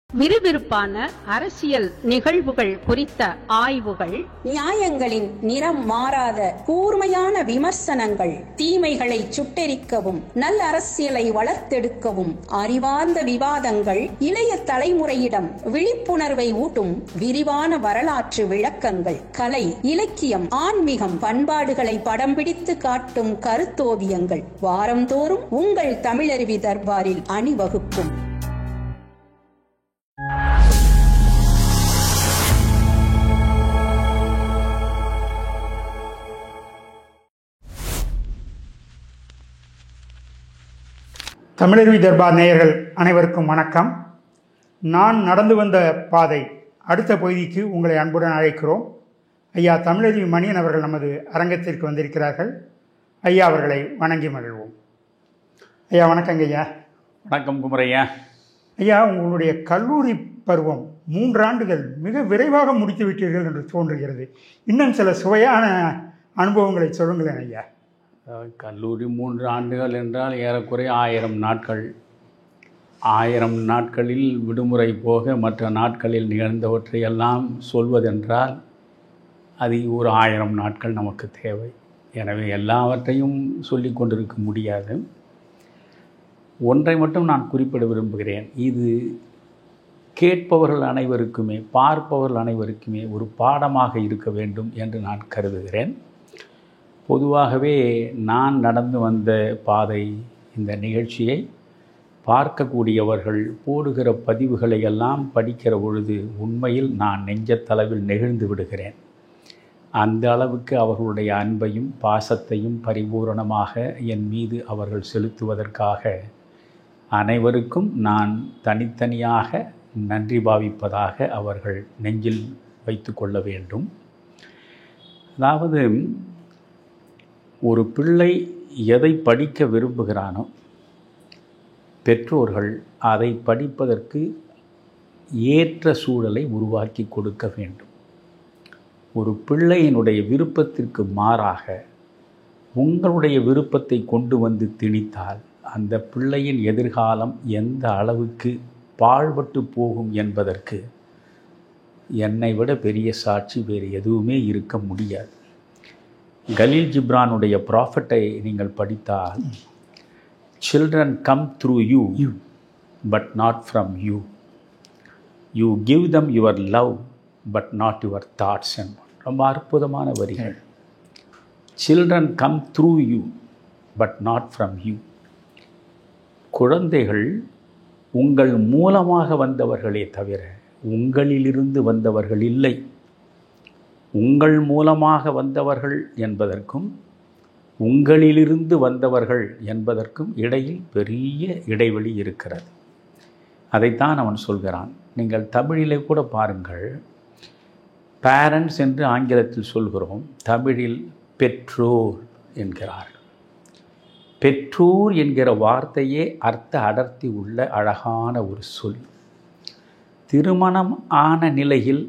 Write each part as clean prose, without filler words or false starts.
விறுவிறுப்பான அரசியல் நிகழ்வுகள் குறித்த ஆய்வுகள், நியாயங்களின் நிறம் மாறாத கூர்மையான விமர்சனங்கள், தீமைகளை சுட்டெரிக்கவும் நல்ல அரசியலை வளர்த்தெடுக்கவும் அறிவார்ந்த விவாதங்கள், இளைய தலைமுறையிடம் விழிப்புணர்வை ஊட்டும் விரிவான வரலாற்று விளக்கங்கள், கலை, இலக்கியம், ஆன்மீகம், பண்பாடுகளை படம் பிடித்து காட்டும் கருத்தோவியங்கள் வாரந்தோறும் உங்கள் தமிழருவி தர்பாரில் அணிவகுக்கும். தமிழருவி தர்பார் நேயர்கள் அனைவருக்கும் வணக்கம். நான் நடந்து வந்த பாதை அடுத்த பகுதிக்கு உங்களை அன்புடன் அழைக்கிறோம். ஐயா தமிழருவி மணியன் அவர்கள் நமது அரங்கத்திற்கு வந்திருக்கிறார்கள். ஐயா அவர்களை வணங்கி மகிழ்வோம். ஐயா வணக்கங்க. ஐயா வணக்கம் குமரையா. ஐயா, உங்களுடைய கல்லூரி பருவம் 3 ஆண்டுகள் மிக விரைவாக முடித்து விட்டீர்கள் என்று தோன்றுகிறது. இன்னும் சில சுவையான அனுபவங்களை சொல்லுங்களேன் ஐயா. கல்லூரி 3 ஆண்டுகள் என்றால் ஏறக்குறைய 1000 நாட்கள். 1000 நாட்களில் விடுமுறை போக மற்ற நாட்களில் நிகழ்ந்தவற்றையெல்லாம் சொல்வதென்றால் அது ஒரு 1000 நாட்கள் நமக்கு தேவை. எனவே எல்லாவற்றையும் சொல்லி கொண்டிருக்க முடியாது. ஒன்றை மட்டும் நான் குறிப்பிட விரும்புகிறேன். இது கேட்பவர்கள் அனைவருக்குமே, பார்ப்பவர்கள் அனைவருக்குமே ஒரு பாடமாக இருக்க வேண்டும் என்று நான் கருதுகிறேன். பொதுவாகவே நான் நடந்து வந்த பாதை, இந்த நிகழ்ச்சியை பார்க்கக்கூடியவர்கள் போடுகிற பதிவுகளை எல்லாம் படிக்கிற பொழுது உண்மையில் நான் நெஞ்சத்தளவில் நெகிழ்ந்து விடுகிறேன். அந்த அளவுக்கு அவர்களுடைய அன்பையும் பாசத்தையும் பரிபூரணமாக என் மீது அவர்கள் செலுத்துவதற்காக அனைவருக்கும் நான் தனித்தனியாக நன்றி பாவிப்பதாக அவர்கள் நெஞ்சில் வைத்து கொள்ள வேண்டும். அதாவது, ஒரு பிள்ளை எதை படிக்க விரும்புகிறானோ பெற்றோர்கள் அதை படிப்பதற்கு ஏற்ற சூழலை உருவாக்கி கொடுக்க வேண்டும். ஒரு பிள்ளையினுடைய விருப்பத்திற்கு மாறாக உங்களுடைய விருப்பத்தை கொண்டு வந்து திணித்தால் அந்த பிள்ளையின் எதிர்காலம் எந்த அளவுக்கு பாழ்பட்டு போகும் என்பதற்கு என்னை விட பெரிய சாட்சி வேறு எதுவுமே இருக்க முடியாது. கலீல் ஜிப்ரானுடைய ப்ராஃபட்டை நீங்கள் படித்தால், children come through you but not from you. You give them your love but not your thoughts. ரொம்ப அற்புதமான வரிகள். Children come through you but not from you. குழந்தைகள் உங்கள் மூலமாக வந்தவர்களே தவிர உங்களிலிருந்து வந்தவர்கள் இல்லை. உங்கள் மூலமாக வந்தவர்கள் என்பதற்கும் உங்களிலிருந்து வந்தவர்கள் என்பதற்கும் இடையில் பெரிய இடைவெளி இருக்கிறது. அதைத்தான் அவன் சொல்கிறான். நீங்கள் தமிழிலே கூட பாருங்கள், பேரண்ட்ஸ் என்று ஆங்கிலத்தில் சொல்கிறோம், தமிழில் பெற்றோர் என்கிறார்கள். பெற்றோர் என்கிற வார்த்தையே அர்த்த அடர்த்தி உள்ள அழகான ஒரு சொல். திருமணம் ஆன நிலையில்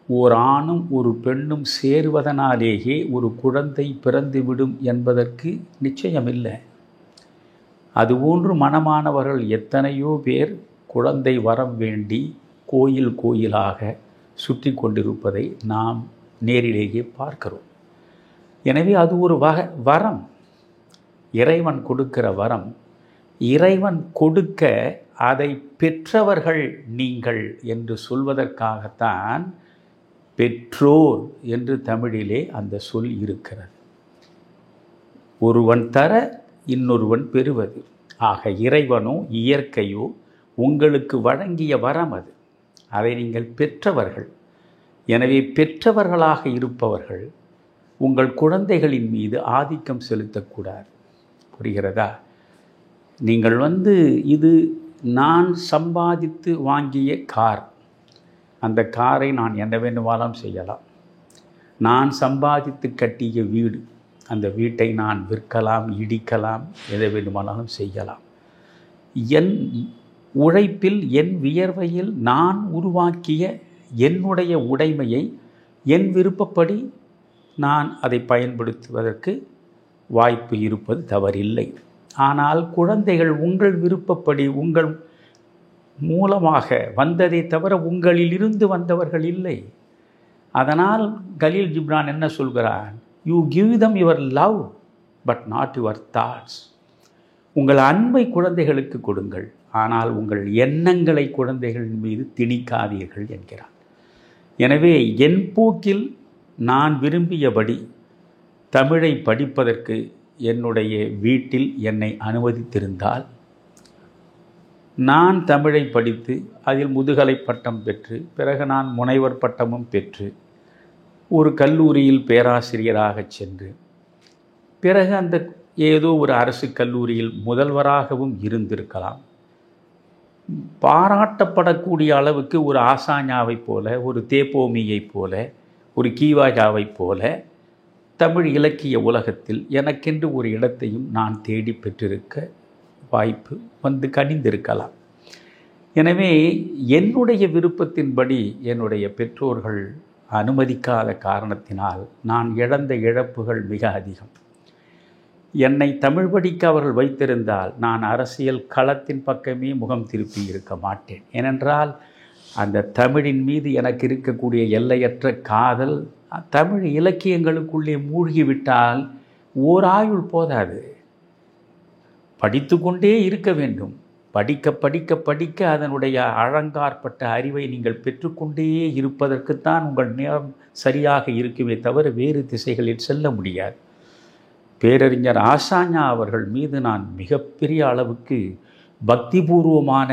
ஓர் ஆணும் ஒரு பெண்ணும் சேருவதனாலேயே ஒரு குழந்தை பிறந்துவிடும் என்பதற்கு நிச்சயமில்லை. அதுபோன்று மனமானவர்கள் எத்தனையோ பேர் குழந்தை வரம் வேண்டி கோயில் கோயிலாக சுற்றி கொண்டிருப்பதை நாம் நேரிலேயே பார்க்கிறோம். எனவே அது ஒரு வரம், இறைவன் கொடுக்கிற வரம். இறைவன் கொடுக்க அதை பெற்றவர்கள் நீங்கள் என்று சொல்வதற்காகத்தான் பெற்றோர் என்று தமிழிலே அந்த சொல் இருக்கிறது. ஒருவன் தர இன்னொருவன் பெறுவது. ஆக இறைவனோ இயற்கையோ உங்களுக்கு வழங்கிய வரம் அது. அதை நீங்கள் பெற்றவர்கள். எனவே பெற்றவர்களாக இருப்பவர்கள் உங்கள் குழந்தைகளின் மீது ஆதிக்கம் செலுத்தக்கூடாது. புரிகிறதா? நீங்கள் இது நான் சம்பாதித்து வாங்கிய கார், அந்த காரை நான் என்ன வேண்டுமானாலும் செய்யலாம். நான் சம்பாதித்து கட்டிய வீடு, அந்த வீட்டை நான் விற்கலாம், இடிக்கலாம், எதை வேண்டுமானாலும் செய்யலாம். என் உழைப்பில், என் வியர்வையில் நான் உருவாக்கிய என்னுடைய உடைமையை என் விருப்பப்படி நான் அதை பயன்படுத்துவதற்கு வாய்ப்பு இருப்பது தவறில்லை. ஆனால் குழந்தைகள் உங்கள் விருப்பப்படி, உங்கள் மூலமாக வந்ததை தவிர உங்களிலிருந்து வந்தவர்கள் இல்லை. அதனால் கலீல் ஜிப்ரான் என்ன சொல்கிறான்? You give them your love but not your thoughts. உங்கள் அன்பை குழந்தைகளுக்கு கொடுங்கள், ஆனால் உங்கள் எண்ணங்களை குழந்தைகளின் மீது திணிக்காதீர்கள் என்கிறான். எனவே என் போக்கில் நான் விரும்பியபடி தமிழை படிப்பதற்கு என்னுடைய வீட்டில் என்னை அனுமதித்திருந்தால் நான் தமிழை படித்து அதில் முதுகலை பட்டம் பெற்று பிறகு நான் முனைவர் பட்டமும் பெற்று ஒரு கல்லூரியில் பேராசிரியராக சென்று பிறகு அந்த ஏதோ ஒரு அரசு கல்லூரியில் முதல்வராகவும் இருந்திருக்கலாம். பாராட்டப்படக்கூடிய அளவுக்கு ஒரு ஆசாஞாவைப் போல, ஒரு தேப்போமியைப் போல, ஒரு கீவாஜாவைப் போல தமிழ் இலக்கிய உலகத்தில் எனக்கென்று ஒரு இடத்தையும் நான் தேடி பெற்றிருக்க வாய்ப்பு வந்து கனிந்திருக்கலாம். எனவே என்னுடைய விருப்பத்தின்படி என்னுடைய பெற்றோர்கள் அனுமதிக்காத காரணத்தினால் நான் இழந்த இழப்புகள் மிக அதிகம். என்னை தமிழ் படிக்க அவர்கள் வைத்திருந்தால் நான் அரசியல் களத்தின் பக்கமே முகம் திருப்பி இருக்க மாட்டேன். ஏனென்றால் அந்த தமிழின் மீது எனக்கு இருக்கக்கூடிய எல்லையற்ற காதல் தமிழ் இலக்கியங்களுக்குள்ளே மூழ்கிவிட்டால் ஓராயுள் போதாது, படித்து கொண்டே இருக்க வேண்டும். படிக்க படிக்க படிக்க அதனுடைய அலங்காற்பட்ட அறிவை நீங்கள் பெற்றுக்கொண்டே இருப்பதற்குத்தான் உங்கள் நேரம் சரியாக இருக்குமே தவிர வேறு திசைகளில் செல்ல முடியாது. பேரறிஞர் ஆசாஞா அவர்கள் மீது நான் மிகப்பெரிய அளவுக்கு பக்திபூர்வமான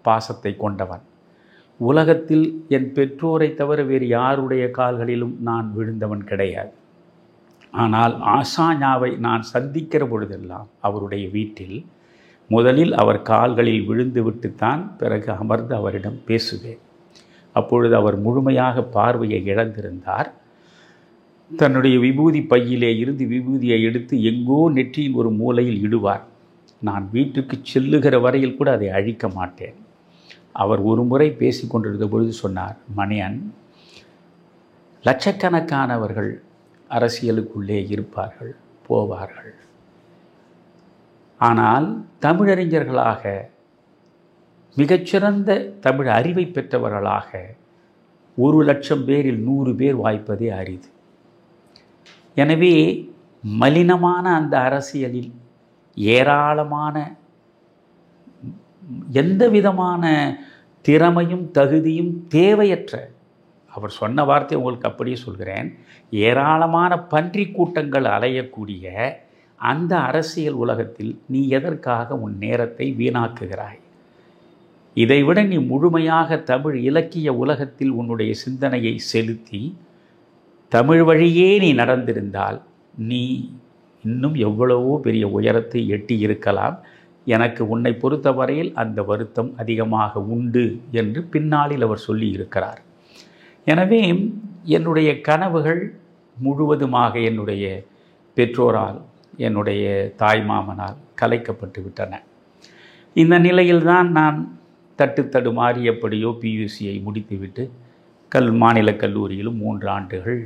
பாசத்தை கொண்டவன். உலகத்தில் என் பெற்றோரை தவிர வேறு யாருடைய கால்களிலும் நான் விழுந்தவன் கிடையாது. ஆனால் ஆசாஞாவை நான் சந்திக்கிற பொழுதெல்லாம் அவருடைய வீட்டில் முதலில் அவர் கால்களில் விழுந்துவிட்டுத்தான் பிறகு அமர்ந்து அவரிடம் பேசுவேன். அப்பொழுது அவர் முழுமையாக பார்வையை இழந்திருந்தார். தன்னுடைய விபூதி பையிலே இருந்து விபூதியை எடுத்து எங்கோ நெற்றியின் ஒரு மூலையில் இடுவார். நான் வீட்டுக்கு செல்லுகிற வரையில் கூட அதை அழிக்க மாட்டேன். அவர் ஒரு முறை பேசி கொண்டிருந்த பொழுது சொன்னார், மணியன், லட்சக்கணக்கானவர்கள் அரசியலுக்குள்ளே இருப்பார்கள், போவார்கள். ஆனால் தமிழறிஞர்களாக மிகச்சிறந்த தமிழ் அறிவை பெற்றவர்களாக 1,00,000 பேரில் 100 பேர் வாய்ப்பதே அரிது. எனவே மலினமான அந்த அரசியலில் ஏராளமான எந்த விதமான திறமையும் தகுதியும் தேவையற்ற, அவர் சொன்ன வார்த்தை உங்களுக்கு அப்படியே சொல்கிறேன், ஏராளமான பன்றி கூட்டங்கள் அலையக்கூடிய அந்த அரசியல் உலகத்தில் நீ எதற்காக உன் நேரத்தை வீணாக்குகிறாய்? இதைவிட நீ முழுமையாக தமிழ் இலக்கிய உலகத்தில் உன்னுடைய சிந்தனையை செலுத்தி தமிழ் வழியே நீ நடந்திருந்தால் நீ இன்னும் எவ்வளவோ பெரிய உயரத்தை எட்டி இருக்கலாம். எனக்கு உன்னை பொறுத்தவரையில் அந்த வருத்தம் அதிகமாக உண்டு என்று பின்னாளில் அவர் சொல்லி இருக்கிறார். எனவே என்னுடைய கனவுகள் முழுவதுமாக என்னுடைய பெற்றோரால், என்னுடைய தாய் மாமனால் கலைக்கப்பட்டு விட்டன. இந்த நிலையில்தான் நான் தட்டுத்தடுமாறி எப்படியோ பியூசியை முடித்துவிட்டு மாநில கல்லூரியிலும் 3 ஆண்டுகள்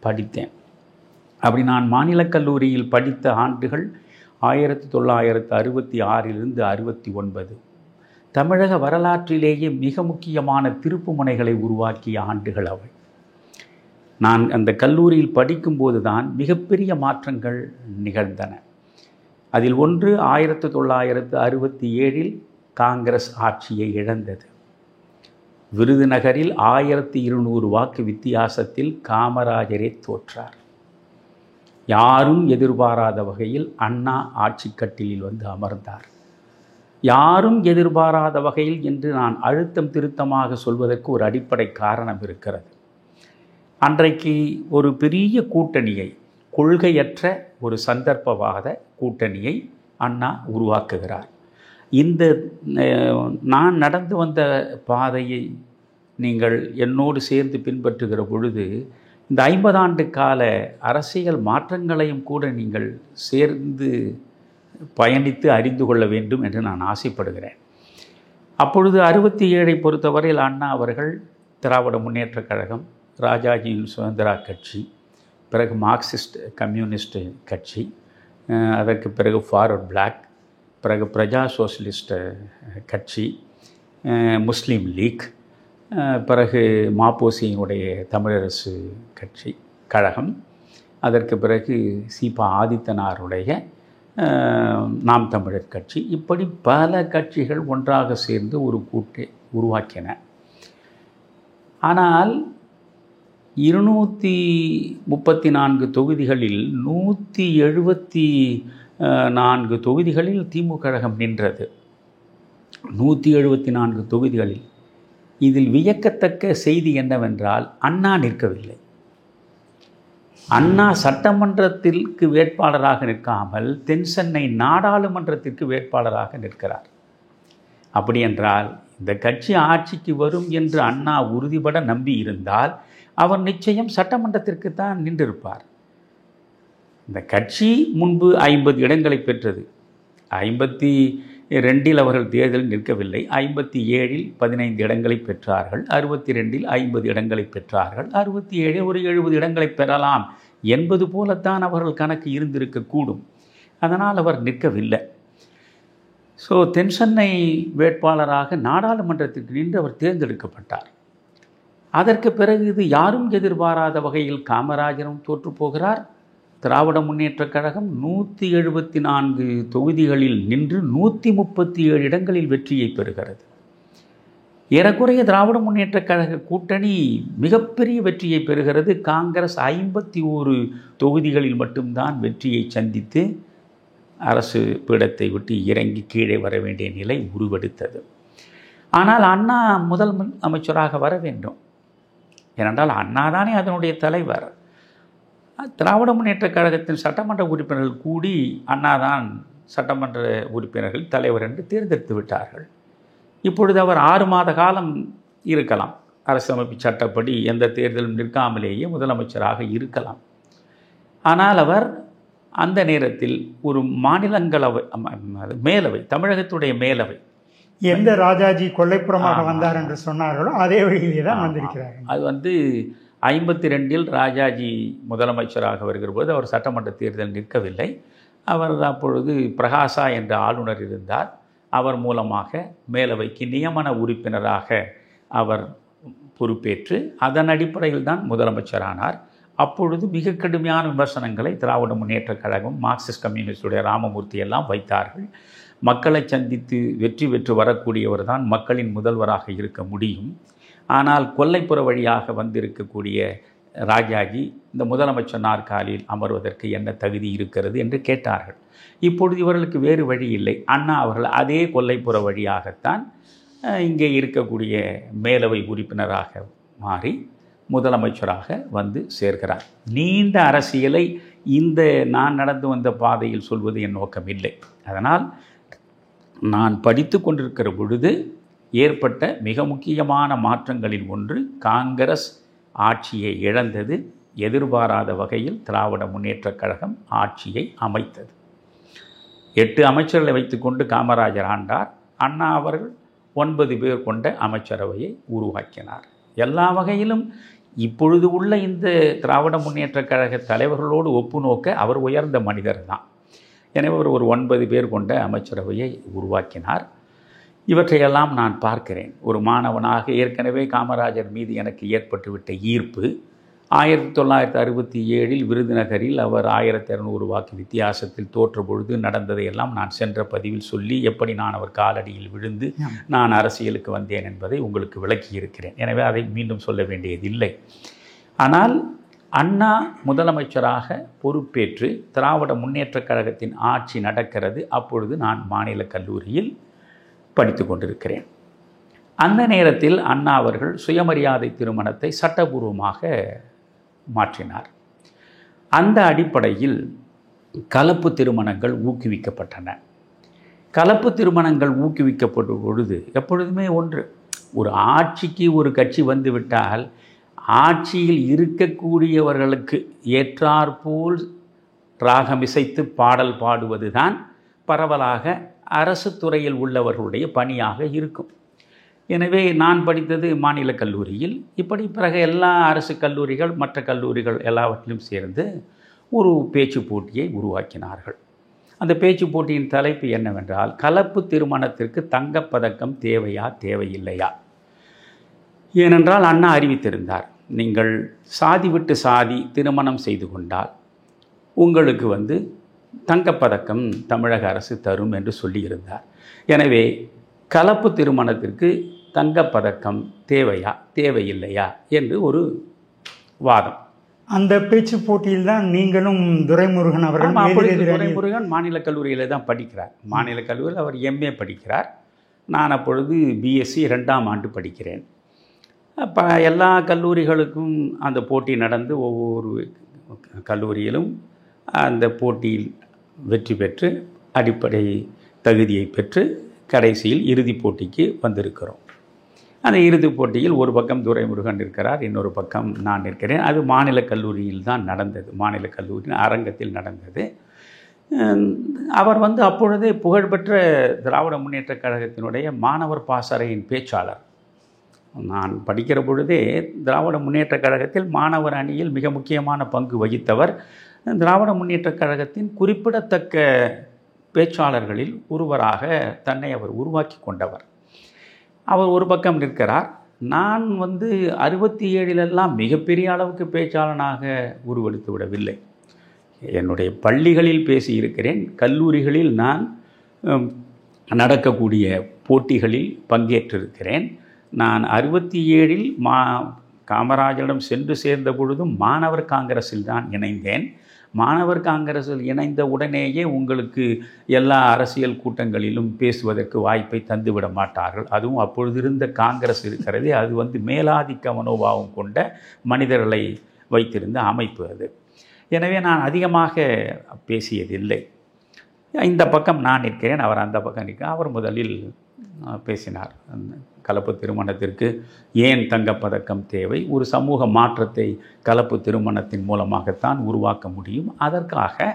படித்தேன். அப்படி நான் மாநில கல்லூரியில் படித்த ஆண்டுகள் 1966 69 தமிழக வரலாற்றிலேயே மிக முக்கியமான திருப்பு முனைகளை உருவாக்கிய ஆண்டுகள் அவை. நான் அந்த கல்லூரியில் படிக்கும்போது தான் மிகப்பெரிய மாற்றங்கள் நிகழ்ந்தன. அதில் ஒன்று 1967 காங்கிரஸ் ஆட்சியை இழந்தது. விருதுநகரில் 1200 வாக்கு வித்தியாசத்தில் காமராஜரே தோற்றார். யாரும் எதிர்பாராத வகையில் அண்ணா ஆட்சி கட்டிலில் வந்து அமர்ந்தார். யாரும் எதிர்பாராத வகையில் என்று நான் அழுத்தம் திருத்தமாக சொல்வதற்கு ஒரு அடிப்படை காரணம் இருக்கிறது. அன்றைக்கு ஒரு பெரிய கூட்டணியை, கொள்கையற்ற ஒரு சந்தர்ப்பவாத கூட்டணியை அண்ணா உருவாக்குகிறார். இந்த நான் நடந்து வந்த பாதையை நீங்கள் என்னோடு சேர்ந்து பின்பற்றுகிற பொழுது இந்த 50 ஆண்டு கால அரசியல் மாற்றங்களையும் கூட நீங்கள் சேர்ந்து பயணித்து அறிந்து கொள்ள வேண்டும் என்று நான் ஆசைப்படுகிறேன். அப்பொழுது 67 பொறுத்தவரையில் அண்ணா அவர்கள் திராவிட முன்னேற்றக் கழகம், ராஜாஜியின் சுதந்திரா கட்சி, பிறகு மார்க்சிஸ்ட் கம்யூனிஸ்ட் கட்சி, அதற்கு பிறகு ஃபார்வர்ட் பிளாக், பிறகு பிரஜா சோஷலிஸ்ட் கட்சி, முஸ்லீம் லீக், பிறகு மாப்போசியினுடைய தமிழரசு கட்சி கழகம், அதற்கு பிறகு சீபா ஆதித்தனாருடைய நாம் தமிழர் கட்சி, இப்படி பல கட்சிகள் ஒன்றாக சேர்ந்து ஒரு கூட்டை உருவாக்கின. ஆனால் 234 தொகுதிகளில் 174 தொகுதிகளில் திமுக கழகம் நின்றது. 174 தொகுதிகளில். இதில் வியக்கத்தக்க செய்தி என்னவென்றால், அண்ணா நிற்கவில்லை. அண்ணா சட்டமன்றத்திற்கு வேட்பாளராக நிற்காமல் தென்சென்னை நாடாளுமன்றத்திற்கு வேட்பாளராக நிற்கிறார். அப்படி என்றால் இந்த கட்சி ஆட்சிக்கு வரும் என்று அண்ணா உறுதிபட நம்பி இருந்தால் அவர் நிச்சயம் சட்டமன்றத்திற்கு தான் நின்றிருப்பார். இந்த கட்சி முன்பு 50 இடங்களை பெற்றது. 52 அவர்கள் தேர்தலில் நிற்கவில்லை. 57 15 இடங்களை பெற்றார்கள். 62 50 இடங்களை பெற்றார்கள். 67 ஒரு 70 இடங்களை பெறலாம் என்பது போலத்தான் அவர்கள் கணக்கு இருந்திருக்கக்கூடும். அதனால் அவர் நிற்கவில்லை. ஸோ தென்சென்னை வேட்பாளராக நாடாளுமன்றத்திற்கு நின்று அவர் தேர்ந்தெடுக்கப்பட்டார். அதற்கு பிறகு இது யாரும் எதிர்பாராத வகையில் காமராஜரும் தோற்றுப்போகிறார். திராவிட முன்னேற்றக் கழகம் 174 தொகுதிகளில் நின்று 137 இடங்களில் வெற்றியை பெறுகிறது. ஏறக்குறைய திராவிட முன்னேற்றக் கழக கூட்டணி மிகப்பெரிய வெற்றியை பெறுகிறது. காங்கிரஸ் 51 தொகுதிகளில் மட்டும்தான் வெற்றியை சந்தித்து அரசு பீடத்தை விட்டு இறங்கி கீழே வர வேண்டிய நிலை உருவெடுத்தது. ஆனால் அண்ணா முதல் அமைச்சராக வர வேண்டும். ஏனென்றால் அண்ணா தானே அதனுடைய தலைவர். திராவிட முன்னேற்றக் கழகத்தின் சட்டமன்ற உறுப்பினர்கள் கூடி அண்ணாதான் சட்டமன்ற உறுப்பினர்கள் தலைவர் என்று தேர்ந்தெடுத்து விட்டார்கள். இப்பொழுது அவர் 6 மாத காலம் இருக்கலாம். அரசமைப்பு சட்டப்படி எந்த தேர்தலும் நிற்காமலேயே முதலமைச்சராக இருக்கலாம். ஆனால் அவர் அந்த நேரத்தில் ஒரு மாநிலங்களவை, மேலவை, தமிழகத்துடைய மேலவை, எந்த ராஜாஜி கொல்லைப்புறமாக வந்தார் என்று சொன்னார்களோ அதே வழியிலே தான் வந்திருக்கிறார். அது 52 ராஜாஜி முதலமைச்சராக வருகிற போது அவர் சட்டமன்ற தேர்தல் நிற்கவில்லை. அவர் அப்பொழுது பிரகாசா என்ற ஆளுநர் இருந்தார். அவர் மூலமாக மேலவைக்கு நியமன உறுப்பினராக அவர் பொறுப்பேற்று அதன் அடிப்படையில் தான் முதலமைச்சரானார். அப்பொழுது மிக கடுமையான விமர்சனங்களை திராவிட முன்னேற்றக் கழகம், மார்க்சிஸ்ட் கம்யூனிஸ்டுடைய ராமமூர்த்தி எல்லாம் வைத்தார்கள். மக்களை சந்தித்து வெற்றி பெற்று வரக்கூடியவர் தான் மக்களின் முதல்வராக இருக்க முடியும். ஆனால் கொல்லைப்புற வழியாக வந்திருக்கக்கூடிய ராஜாஜி இந்த முதலமைச்சர் நாற்காலியில் அமர்வதற்கு என்ன தகுதி இருக்கிறது என்று கேட்டார்கள். இப்பொழுது இவர்களுக்கு வேறு வழி இல்லை. அண்ணா அவர்கள் அதே கொல்லைப்புற வழியாகத்தான் இங்கே இருக்கக்கூடிய மேலவை உறுப்பினராக மாறி முதலமைச்சராக வந்து சேர்கிறார். நீண்ட அரசியலை இந்த நான் நடந்து வந்த பாதையில் சொல்வது என் நோக்கம் இல்லை. அதனால் நான் படித்து கொண்டிருக்கிற பொழுது ஏற்பட்ட மிக முக்கியமான மாற்றங்களில் ஒன்று, காங்கிரஸ் ஆட்சியை இழந்தது. எதிர்பாராத வகையில் திராவிட முன்னேற்றக் கழகம் ஆட்சியை அமைத்தது. 8 அமைச்சர்களை வைத்துக்கொண்டு காமராஜர் ஆண்டார். அண்ணா அவர்கள் 9 பேர் கொண்ட அமைச்சரவையை உருவாக்கினார். எல்லா வகையிலும் இப்பொழுது உள்ள இந்த திராவிட முன்னேற்றக் கழக தலைவர்களோடு ஒப்பு நோக்க அவர் உயர்ந்த மனிதர் தான். எனவே அவர் ஒரு 9 பேர் கொண்ட அமைச்சரவையை உருவாக்கினார். இவற்றையெல்லாம் நான் பார்க்கிறேன். ஒரு மாணவனாக ஏற்கனவே காமராஜர் மீது எனக்கு ஏற்பட்டுவிட்ட ஈர்ப்பு. 1967 விருதுநகரில் அவர் 1200 வாக்கு வித்தியாசத்தில் தோற்ற பொழுது நடந்ததையெல்லாம் நான் சென்ற பதிவில் சொல்லி எப்படி நான் அவர் காலடியில் விழுந்து நான் அரசியலுக்கு வந்தேன் என்பதை உங்களுக்கு விளக்கியிருக்கிறேன். எனவே அதை மீண்டும் சொல்ல வேண்டியதில்லை. ஆனால் அண்ணா முதலமைச்சராக பொறுப்பேற்று திராவிட முன்னேற்றக் கழகத்தின் ஆட்சி நடக்கிறது. அப்பொழுது நான் மாநில கல்லூரியில் படித்து கொண்டிருக்கிறேன். அந்த நேரத்தில் அண்ணா அவர்கள் சுயமரியாதை திருமணத்தை சட்டபூர்வமாக மாற்றினார். அந்த அடிப்படையில் கலப்பு திருமணங்கள் ஊக்குவிக்கப்பட்டன. கலப்பு திருமணங்கள் ஊக்குவிக்கப்படும் பொழுது எப்பொழுதுமே ஒரு ஆட்சிக்கு ஒரு கட்சி வந்துவிட்டால் ஆட்சியில் இருக்கக்கூடியவர்களுக்கு ஏற்றாற்போல் ராகமிசைத்து பாடல் பாடுவது தான் பரவலாக அரசு துறையில் உள்ளவர்களுடைய பணியாக இருக்கும். எனவே நான் படித்தது மாநில கல்லூரியில். இப்படி பிறகு எல்லா அரசு கல்லூரிகள் மற்ற கல்லூரிகள் எல்லாவற்றிலும் சேர்ந்து ஒரு பேச்சு போட்டியை உருவாக்கினார்கள். அந்த பேச்சு போட்டியின் தலைப்பு என்னவென்றால், கலப்பு திருமணத்திற்கு தங்கப்பதக்கம் தேவையா தேவையில்லையா? ஏனென்றால் அண்ணா அறிவித்திருந்தார், நீங்கள் சாதி விட்டு சாதி திருமணம் செய்து கொண்டால் உங்களுக்கு தங்கப்பதக்கம் தமிழக அரசு தரும் என்று சொல்லியிருந்தார். எனவே கலப்பு திருமணத்திற்கு தங்கப்பதக்கம் தேவையா தேவையில்லையா என்று ஒரு வாதம். அந்த பேச்சு போட்டியில் தான் நீங்களும் துரைமுருகன் அவர்கள் துரைமுருகன் மாநில கல்லூரியில் தான் படிக்கிறார். மாநில கல்லூரியில் அவர் MA படிக்கிறார். நான் அப்பொழுது BSc 2ஆம் ஆண்டு படிக்கிறேன். அப்போ எல்லா கல்லூரிகளுக்கும் அந்த போட்டி நடந்து ஒவ்வொரு கல்லூரியிலும் அந்த போட்டியில் வெற்றி பெற்று அடிப்படை தகுதியை பெற்று கடைசியில் இறுதிப் போட்டிக்கு வந்திருக்கிறோம். அந்த இறுதிப் போட்டியில் ஒரு பக்கம் துரைமுருகன் இருக்கிறார், இன்னொரு பக்கம் நான் இருக்கிறேன். அது மாநில கல்லூரியில் தான் நடந்தது, மாநில கல்லூரியின் அரங்கத்தில் நடந்தது. அவர் அப்பொழுதே புகழ்பெற்ற திராவிட முன்னேற்றக் கழகத்தினுடைய மாணவர் பாசறையின் பேச்சாளர். நான் படிக்கிற பொழுதே திராவிட முன்னேற்றக் கழகத்தில் மாணவர் அணியில் மிக முக்கியமான பங்கு வகித்தவர். திராவிட முன்னேற்றக் கழகத்தின் குறிப்பிடத்தக்க பேச்சாளர்களில் ஒருவராக தன்னை அவர் உருவாக்கி கொண்டவர். அவர் ஒரு பக்கம் நிற்கிறார். நான் 67 மிகப்பெரிய அளவுக்கு பேச்சாளனாக உருவெடுத்து விடவில்லை. என்னுடைய பள்ளிகளில் பேசியிருக்கிறேன், கல்லூரிகளில் நான் நடக்கக்கூடிய போட்டிகளில் பங்கேற்றிருக்கிறேன். நான் 67 காமராஜரிடம் சென்று சேர்ந்த பொழுதும் மாணவர் காங்கிரஸில் தான் இணைந்தேன். மாணவர் காங்கிரஸில் இணைந்த உடனேயே உங்களுக்கு எல்லா அரசியல் கூட்டங்களிலும் பேசுவதற்கு வாய்ப்பை தந்துவிட மாட்டார்கள். அதுவும் அப்பொழுது இருந்த காங்கிரஸ் இருக்கிறதே, அது மேலாதிக்க மனோபாவம் கொண்ட மனிதர்களை வைத்திருந்த அமைப்பு அது. எனவே நான் அதிகமாக பேசியதில்லை. இந்த பக்கம் நான் நிற்கிறேன், அவர் அந்த பக்கம் நிற்கிறேன். அவர் முதலில் பேசினார். கலப்பு திருமணத்திற்கு ஏன் தங்கப்பதக்கம் தேவை? ஒரு சமூக மாற்றத்தை கலப்பு திருமணத்தின் மூலமாகத்தான் உருவாக்க முடியும். அதற்காக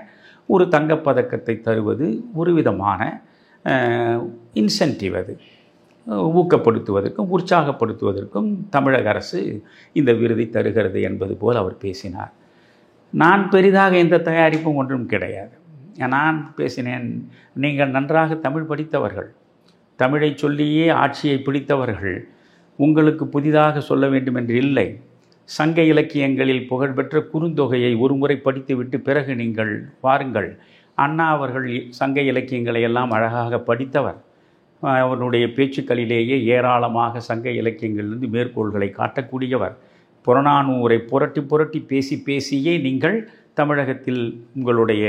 ஒரு தங்கப்பதக்கத்தை தருவது ஒரு விதமான இன்சென்டிவ், அது ஊக்கப்படுத்துவதற்கும் உற்சாகப்படுத்துவதற்கும் தமிழக அரசு இந்த விருதை தருகிறது என்பது போல் அவர் பேசினார். நான் பெரிதாக எந்த தயாரிப்பும் ஒன்றும் கிடையாது. நான் பேசினேன், நீங்கள் நன்றாக தமிழ் படித்தவர்கள், தமிழை சொல்லியே ஆட்சியை பிடித்தவர்கள், உங்களுக்கு புதிதாக சொல்ல வேண்டும் என்று இல்லை. சங்க இலக்கியங்களில் புகழ்பெற்ற குறுந்தொகையை ஒரு முறை படித்துவிட்டு பிறகு நீங்கள் பாருங்கள். அண்ணா அவர்கள் சங்க இலக்கியங்களை எல்லாம் அழகாக படித்தவர். அவருடைய பேச்சுக்களிலேயே ஏராளமாக சங்க இலக்கியங்களிலிருந்து மேற்கோள்களை காட்டக்கூடியவர். புறநானூரை புரட்டி புரட்டி பேசியே நீங்கள் தமிழகத்தில் உங்களுடைய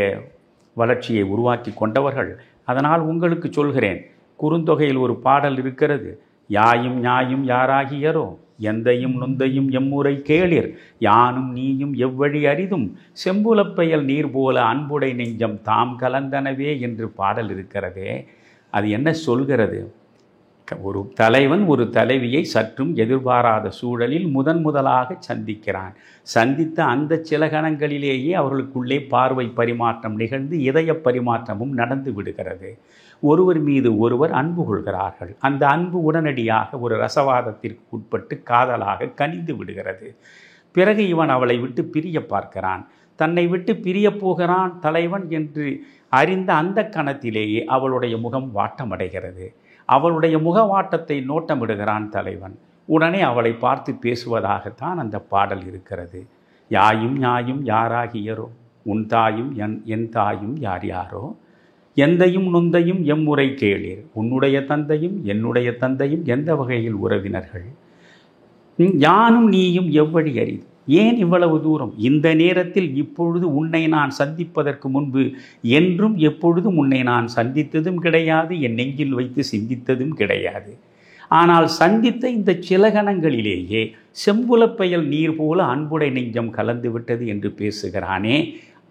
வளர்ச்சியை உருவாக்கி கொண்டவர்கள். அதனால் உங்களுக்கு சொல்கிறேன், குறுந்தொகையில் ஒரு பாடல் இருக்கிறது, யாயும் ஞாயும் யாராகியரோ எந்தையும் நொந்தையும் எம்முறை கேளிர் யானும் நீயும் எவ்வழி அரிதும் செம்புலப்பெயல் நீர் போல அன்புடை நெஞ்சம் தாம் கலந்தனவே என்று பாடல் இருக்கிறதே. அது என்ன சொல்கிறது? ஒரு தலைவன் ஒரு தலைவியை சற்றும் எதிர்பாராத சூழலில் முதலாக சந்திக்கிறான். சந்தித்த அந்த சில கணங்களிலேயே அவர்களுக்குள்ளே பார்வை பரிமாற்றம் நிகழ்ந்து இதய பரிமாற்றமும் நடந்து விடுகிறது. ஒருவர் மீது ஒருவர் அன்பு கொள்கிறார்கள். அந்த அன்பு உடனடியாக ஒரு ரசவாதத்திற்கு உட்பட்டு காதலாக கனிந்து விடுகிறது. பிறகு இவன் அவளை விட்டு பிரிய பார்க்கிறான். தன்னை விட்டு பிரிய போகிறான் தலைவன் என்று அறிந்த அந்த கணத்திலேயே அவளுடைய முகம் வாட்டமடைகிறது. அவளுடைய முகவாட்டத்தை நோட்டமிடுகிறான் தலைவன். உடனே அவளை பார்த்து பேசுவதாகத்தான் அந்த பாடல் இருக்கிறது. யாயும் ஞாயும் யாராகியரோ உன் தாயும் என் தாயும் யார் யாரோ எந்தையும் நொந்தையும் எம்முறை கேளீர் உன்னுடைய தந்தையும் என்னுடைய தந்தையும் எந்த வகையில் உறவினர்கள், யானும் நீயும் எவ்வழி அரிது. ஏன் இவ்வளவு தூரம்? இந்த நேரத்தில் இப்பொழுது உன்னை நான் சந்திப்பதற்கு முன்பு என்றும் எப்பொழுதும் உன்னை நான் சந்தித்ததும் கிடையாது, என் நெஞ்சில் வைத்து சிந்தித்ததும் கிடையாது. ஆனால் சந்தித்த இந்த சில கணங்களிலேயே செம்புலப்பெயல் நீர் போல அன்புடை நெஞ்சம் கலந்து விட்டது என்று பேசுகிறானே,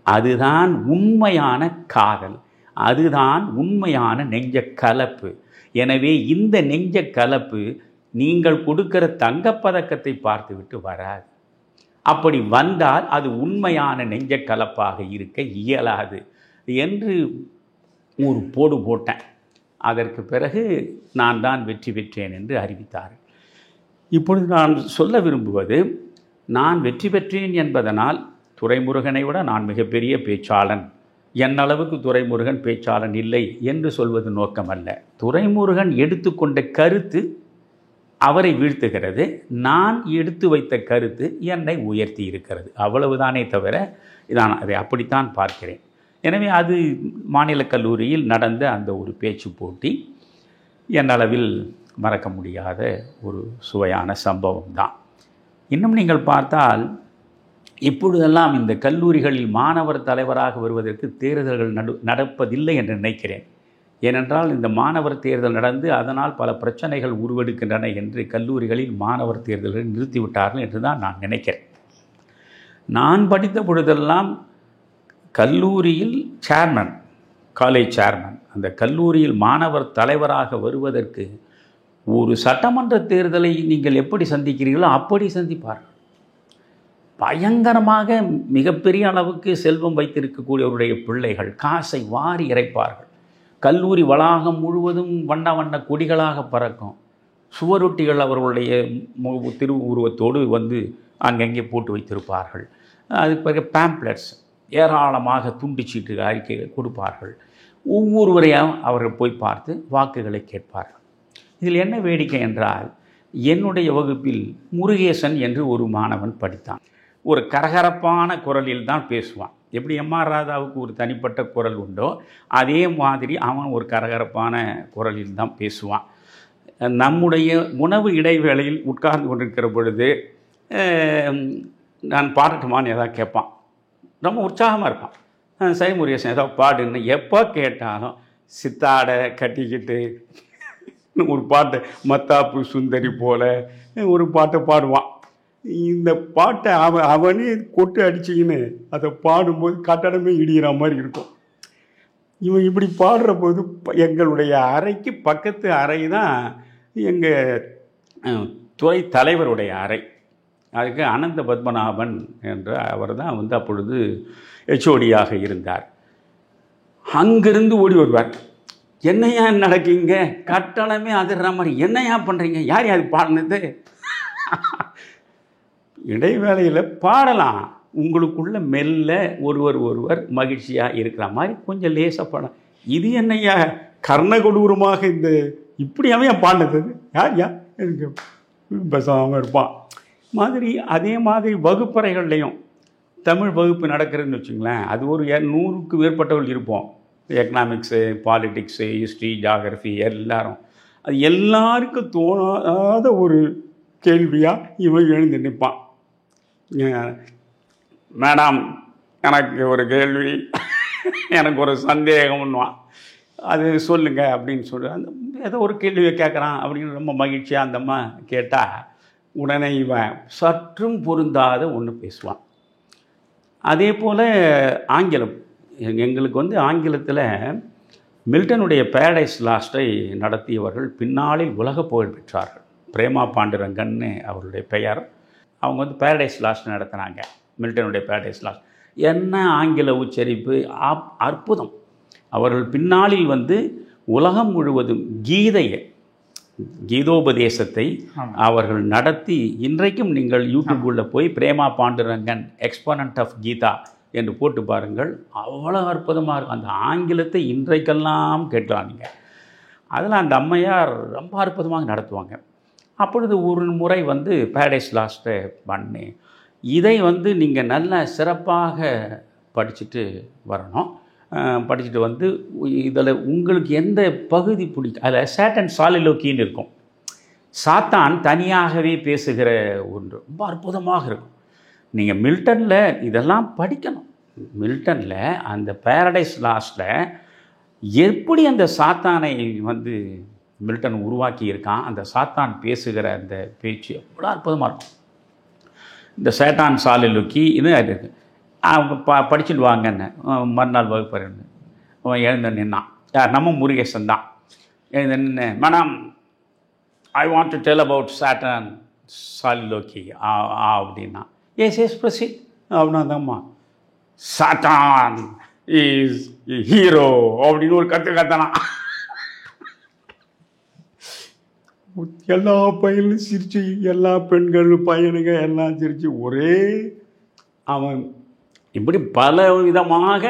அதுதான் உண்மையான காதல், அதுதான் உண்மையான நெஞ்ச கலப்பு. எனவே இந்த நெஞ்ச கலப்பு நீங்கள் கொடுக்கிற தங்கப்பதக்கத்தை பார்த்துவிட்டு வராது. அப்படி வந்தால் அது உண்மையான நெஞ்ச கலப்பாக இருக்க இயலாது என்று ஒரு போடு போட்டேன். அதற்கு பிறகு நான் தான் வெற்றி பெற்றேன் என்று அறிவித்தார்கள். இப்பொழுது நான் சொல்ல விரும்புவது, நான் வெற்றி பெற்றேன் என்பதனால் துரைமுருகனை விட நான் மிகப்பெரிய பேச்சாளன் என்னளவுக்கு துரைமுருகன் பேச்சாளன் இல்லை என்று சொல்வது நோக்கமல்ல. துரைமுருகன் எடுத்துக்கொண்ட கருத்து அவரை வீழ்த்துகிறது, நான் எடுத்து வைத்த கருத்து என்னை உயர்த்தி இருக்கிறது, அவ்வளவுதானே தவிர நான் அதை அப்படித்தான் பார்க்கிறேன். எனவே அது மாநில கல்லூரியில் நடந்த அந்த ஒரு பேச்சு போட்டி என்னளவில் மறக்க முடியாத ஒரு சுவையான சம்பவம் தான். இன்னும் நீங்கள் பார்த்தால் இப்பொழுதெல்லாம் இந்த கல்லூரிகளில் மாணவர் தலைவராக வருவதற்கு தேர்தல்கள் நடப்பதில்லை என்று நினைக்கிறேன். ஏனென்றால் இந்த மாணவர் தேர்தல் நடந்து அதனால் பல பிரச்சனைகள் உருவெடுக்கின்றன என்று கல்லூரிகளில் மாணவர் தேர்தல்களை நிறுத்திவிட்டார்கள் என்று தான் நான் நினைக்கிறேன். நான் படித்த பொழுதெல்லாம் கல்லூரியில் சேர்மன், காலேஜ் சேர்மன், அந்த கல்லூரியில் மாணவர் தலைவராக வருவதற்கு ஒரு சட்டமன்ற தேர்தலை நீங்கள் எப்படி சந்திக்கிறீர்களோ அப்படி சந்திப்பார்கள். பயங்கரமாக மிகப்பெரிய அளவுக்கு செல்வம் வைத்திருக்கக்கூடியவருடைய பிள்ளைகள் காசை வாரி இறைப்பார்கள். கல்லூரி வளாகம் முழுவதும் வண்ண வண்ண கொடிகளாக பறக்கும். சுவரொட்டிகள் அவர்களுடைய திருவுருவத்தோடு வந்து அங்கங்கே போட்டு வைத்திருப்பார்கள். அதுக்கு பிறகு பேம்ப்ளெட்ஸ் ஏராளமாக துண்டிச்சீட்டு அறிக்கைகள் கொடுப்பார்கள். ஒவ்வொருவரையும் அவர்கள் போய் பார்த்து வாக்குகளை கேட்பார்கள். இதில் என்ன வேடிக்கை என்றால், என்னுடைய வகுப்பில் முருகேசன் என்று ஒரு மாணவன் படித்தான். ஒரு கரகரப்பான குரலில் தான் பேசுவான். எப்படி எம்.ஆர். ராதாவுக்கு ஒரு தனிப்பட்ட குரல் உண்டோ அதே மாதிரி அவன் ஒரு கரகரப்பான குரலில் தான் பேசுவான். நம்முடைய உணவு இடைவேளையில் உட்கார்ந்து கொண்டிருக்கிற பொழுது நான் பாடட்டுமான்னு ஏதாவது கேட்பான். ரொம்ப உற்சாகமாக இருப்பான். சரி முருகேசன் ஏதாவது பாடுன்னு எப்போ கேட்டாலும் சித்தாடை கட்டிக்கிட்டு ஒரு பாட்டை மத்தாப்பு சுந்தரி போல ஒரு பாட்டை பாடுவான். இந்த பாட்டை அவனே கொட்டு அடிச்சிக்கின்னு அதை பாடும்போது கட்டடமே இடிகிற மாதிரி இருக்கும். இவன் இப்படி பாடுற போது எங்களுடைய அறைக்கு பக்கத்து அறை தான் எங்கள் துறை தலைவருடைய அறை. அதுக்கு அனந்த பத்மநாபன் என்ற அவர் தான் வந்து அப்பொழுது HOD-யாக இருந்தார். அங்கிருந்து ஓடி வருவார். என்னையா நடக்குங்க, கட்டணமே அதிர்ற மாதிரி என்னையா பண்ணுறீங்க, யார் யார் பாடினது? இடைவேளையில் பாடலாம், உங்களுக்குள்ள மெல்ல ஒருவர் மகிழ்ச்சியாக இருக்கிற மாதிரி கொஞ்சம் லேசாக பாடலாம். இது என்னையா கர்ணகொடூரமாக இந்த இப்படியாவே பாடினது, யார் யார் எனக்கு பேசாமல் இருப்பான் மாதிரி. அதே மாதிரி வகுப்பறைகள்லையும் தமிழ் வகுப்பு நடக்கிறதுன்னு வச்சுங்களேன், அது ஒரு 100க்கு மேற்பட்டவர்கள் இருப்போம். எக்கனாமிக்ஸு, பாலிட்டிக்ஸு, ஹிஸ்ட்ரி, ஜியாகிரஃபி எல்லாரும். அது எல்லாருக்கும் தோணாத ஒரு கேள்வியாக இவன் எழுந்து நிற்பான். மேடம் எனக்கு ஒரு கேள்வி, எனக்கு ஒரு சந்தேகம்னுவான். அது சொல்லுங்கள் அப்படின்னு சொல்லி அந்த ஏதோ ஒரு கேள்வியை கேட்குறான் அப்படின்னு ரொம்ப மகிழ்ச்சியாக அந்தம்மா கேட்டால் உடனே இவன் சற்றும் பொருந்தாத ஒன்று பேசுவான். அதே போல் ஆங்கிலம், எங்களுக்கு வந்து ஆங்கிலத்தில் மில்டனுடைய பேரடைஸ் லாஸ்ட்டை நடத்தியவர்கள் பின்னாளில் உலக புகழ் பெற்றார்கள். பிரேமா பாண்டுரங்கன்னு அவருடைய பெயர். அவங்க வந்து பேரடைஸ் லாஸ்ட் நடத்தினாங்க, மில்டனுடைய பேரடைஸ் லாஸ்ட். என்ன ஆங்கில உச்சரிப்பு, அற்புதம். அவர்கள் பின்னாளில் வந்து உலகம் முழுவதும் கீதோபதேசத்தை அவர்கள் நடத்தி இன்றைக்கும் நீங்கள் யூடியூப்பில் போய் பிரேமா பாண்டுரங்கன் எக்ஸ்போனன்ட் ஆஃப் கீதா என்று போட்டு பாருங்கள், அவ்வளோ அற்புதமாக இருக்கும். அந்த ஆங்கிலத்தை இன்றைக்கெல்லாம் கேட்கலாம் நீங்கள். அதில் அந்த அம்மையார் ரொம்ப அற்புதமாக நடத்துவாங்க. அப்பொழுது ஒரு முறை வந்து பேரடைஸ் லாஸ்ட்டை பண்ணி இதை வந்து நீங்கள் நல்லா சிறப்பாக படிச்சுட்டு வரணும். படிச்சுட்டு வந்து இதில் உங்களுக்கு எந்த பகுதி பிடிக்கும், அதில் சேட்டன் சாலிலோக்கின்னு இருக்கும். சாத்தான் தனியாகவே பேசுகிற ஒன்று ரொம்ப அற்புதமாக இருக்கும். நீங்கள் மில்டனில் இதெல்லாம் படிக்கணும். மில்டனில் அந்த பேரடைஸ் லாஸ்ட்டில் எப்படி அந்த சாத்தானை வந்து மில்டன் உருவாக்கி இருக்கான், அந்த சாத்தான் பேசுகிற அந்த பேச்சு எவ்வளோ அற்புதமாக இருக்கும். இந்த சேட்டான் சாலிலோக்கி இது இருக்குது. அவங்க படிச்சுட்டு வாங்கன்னு மறுநாள் வகுப்பறை அவன் எழுந்த நின்னான். யார், நம்ம முருகேசன் தான். எழுந்த நின்று, madam I want to tell about Satan soliloquy அப்படின்னா. எஸ் ப்ரொசீட் அப்படின்னாதாம்மா. சாத்தான் இஸ் ஹீரோ அப்படின்னு ஒரு கத்தனா. எல்லா பையனும் சிரிச்சு, எல்லா பெண்கள் பையனுங்க எல்லாம் சிரிச்சு, ஒரே அவன் இப்படி பல விதமாக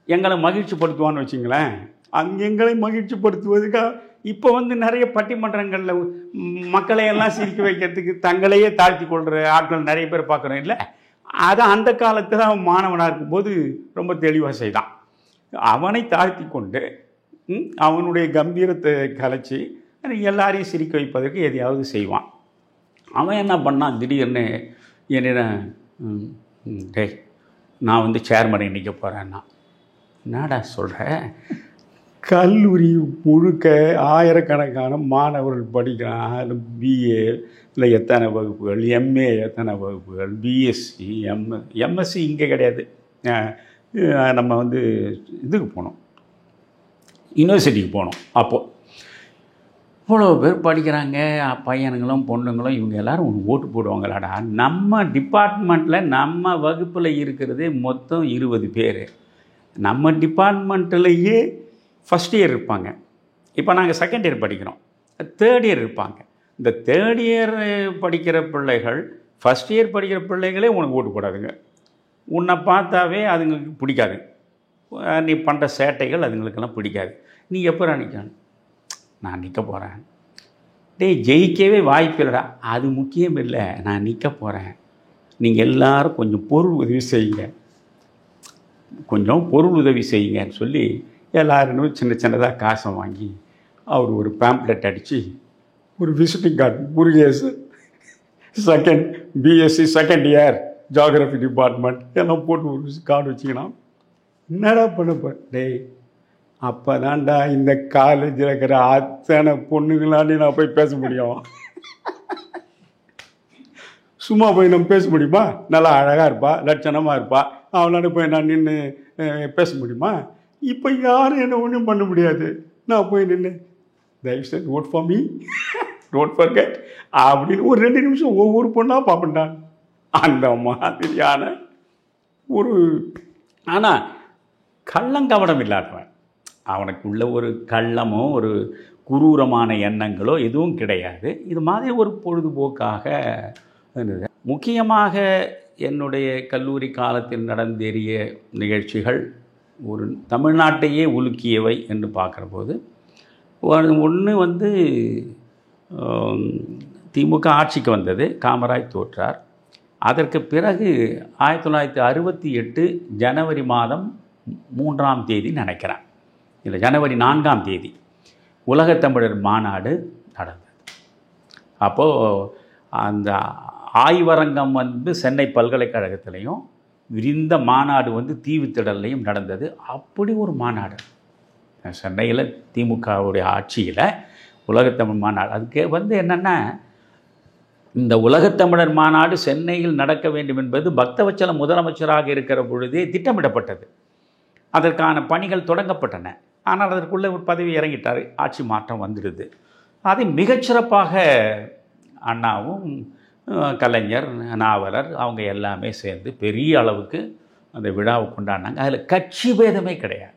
எங்களை மகிழ்ச்சிப்படுத்துவான்னு வச்சுங்களேன். எங்களை மகிழ்ச்சிப்படுத்துவதுக்காக இப்போ வந்து நிறைய பட்டிமன்றங்களில் மக்களையெல்லாம் சிரிக்க வைக்கிறதுக்கு தங்களையே தாழ்த்தி கொள்கிற ஆட்கள் நிறைய பேர் பார்க்குறோம் இல்லை. அதை அந்த காலத்தில் அவன் மாணவனாக இருக்கும்போது ரொம்ப தெளிவாக செய்தான். அவனை தாழ்த்தி கொண்டு அவனுடைய கம்பீரத்தை கலைச்சி எல்லாரையும் சிரிக்க வைப்பதற்கு எதையாவது செய்வான். அவன் என்ன பண்ணான், திடீர்னு என்னிடம் டேய் நான் வந்து சேர்மனை நிற்க போகிறேன்னா. என்னடா சொல்கிற? கல்லூரி முழுக்க ஆயிரக்கணக்கான மாணவர்கள் படிக்கிறான். அதில் பிஏ இல்லை எத்தனை வகுப்புகள், எம்ஏ எத்தனை வகுப்புகள், பிஎஸ்சி, எம்எஸ்சி இங்கே கிடையாது. நம்ம வந்து இதுக்கு போனோம், யூனிவர்சிட்டிக்கு போனோம். அப்போது இவ்வளோ பேர் படிக்கிறாங்க, பையனுங்களும் பொண்ணுங்களும், இவங்க எல்லோரும் ஒன்று ஓட்டு போடுவாங்களாடா. நம்ம டிபார்ட்மெண்ட்டில் நம்ம வகுப்பில் இருக்கிறதே மொத்தம் 20 பேர். நம்ம டிபார்ட்மெண்ட்டிலேயே ஃபஸ்ட் இயர் இருப்பாங்க. இப்போ நாங்கள் செகண்ட் இயர் படிக்கிறோம், தேர்ட் இயர் இருப்பாங்க. இந்த தேர்ட் இயர் படிக்கிற பிள்ளைகள் ஃபஸ்ட் இயர் படிக்கிற பிள்ளைகளே உனக்கு ஓட்டு போடாதுங்க. உன்னை பார்த்தாவே அதுங்களுக்கு பிடிக்காது. நீ பண்ணுற சேட்டைகள் அதுங்களுக்கெல்லாம் பிடிக்காது. நீ எப்போ நிற்கணும்? நான் நிற்க போகிறேன். டேய் ஜெயிக்கவே வாய்ப்பு இல்லைடா. அது முக்கியம் இல்லை, நான் நிற்க போகிறேன். நீங்கள் எல்லோரும் கொஞ்சம் பொருள் உதவி செய்யுங்க, கொஞ்சம் பொருள் உதவி செய்யுங்கன்னு சொல்லி எல்லாரும் சின்ன சின்னதாக காசை வாங்கி அவர் ஒரு பேம்ப்ளெட் அடித்து ஒரு visiting card, Murugesu second BSc second year geography department எல்லாம் போட்டு ஒரு கார்டு வச்சுக்கலாம். என்னடா பண்ண டேய் அப்போ தான்டா இந்த காலேஜில் இருக்கிற அத்தனை பொண்ணுங்களாண்டி நான் போய் பேச முடியும். சும்மா போய் நம்ம பேச முடியுமா? நல்லா அழகாக இருப்பா, லட்சணமாக இருப்பா, அவளாண்ட போய் நான் நின்று பேச முடியுமா? இப்போ யாரும் என்ன ஒன்றும் பண்ண முடியாது. நான் போய் நின்று தயவுசெய்து vote for me, don't forget அப்படின்னு ஒரு 2 நிமிஷம் ஒவ்வொரு பொண்ணாக பார்ப்பேன்டான். அந்த மாதிரியான ஒரு, ஆனால் கள்ளங்கவடம் இல்லாதவன், அவனுக்குள்ள ஒரு கள்ளமோ ஒரு குரூரமான எண்ணங்களோ எதுவும் கிடையாது. இது மாதிரி ஒரு பொழுதுபோக்காக இருந்தது. முக்கியமாக என்னுடைய கல்லூரி காலத்தில் நடந்தேறிய நிகழ்ச்சிகள் ஒரு தமிழ்நாட்டையே உலுக்கியவை என்று பார்க்குற போது, ஒன்று வந்து திமுக ஆட்சிக்கு வந்தது, காமராஜ் தோற்றார். அதற்கு பிறகு 1968 ஜனவரி மாதம் 3ஆம் தேதி நினைக்கிறேன், இல்லை ஜனவரி 4ஆம் தேதி உலகத்தமிழர் மாநாடு நடந்தது. அப்போது அந்த ஆய்வரங்கம் வந்து சென்னை பல்கலைக்கழகத்திலையும், விரிந்த மாநாடு வந்து தீவுத்திடல்லையும் நடந்தது. அப்படி ஒரு மாநாடு சென்னையில் திமுகவுடைய ஆட்சியில் உலகத்தமிழ் மாநாடு. அதுக்கு வந்து என்னென்னா, இந்த உலகத்தமிழர் மாநாடு சென்னையில் நடக்க வேண்டும் என்பது பக்தவச்சலம் முதலமைச்சராக இருக்கிற பொழுதே திட்டமிடப்பட்டது. அதற்கான பணிகள் தொடங்கப்பட்டன. ஆனால் அதற்குள்ளே ஒரு பதவி இறங்கிட்டார், ஆட்சி மாற்றம் வந்துடுது. அதை மிகச்சிறப்பாக அண்ணாவும் கலைஞர், நாவலர் அவங்க எல்லாமே சேர்ந்து பெரிய அளவுக்கு அந்த விழாவை கொண்டாடினாங்க. அதில் கட்சி பேதமே கிடையாது.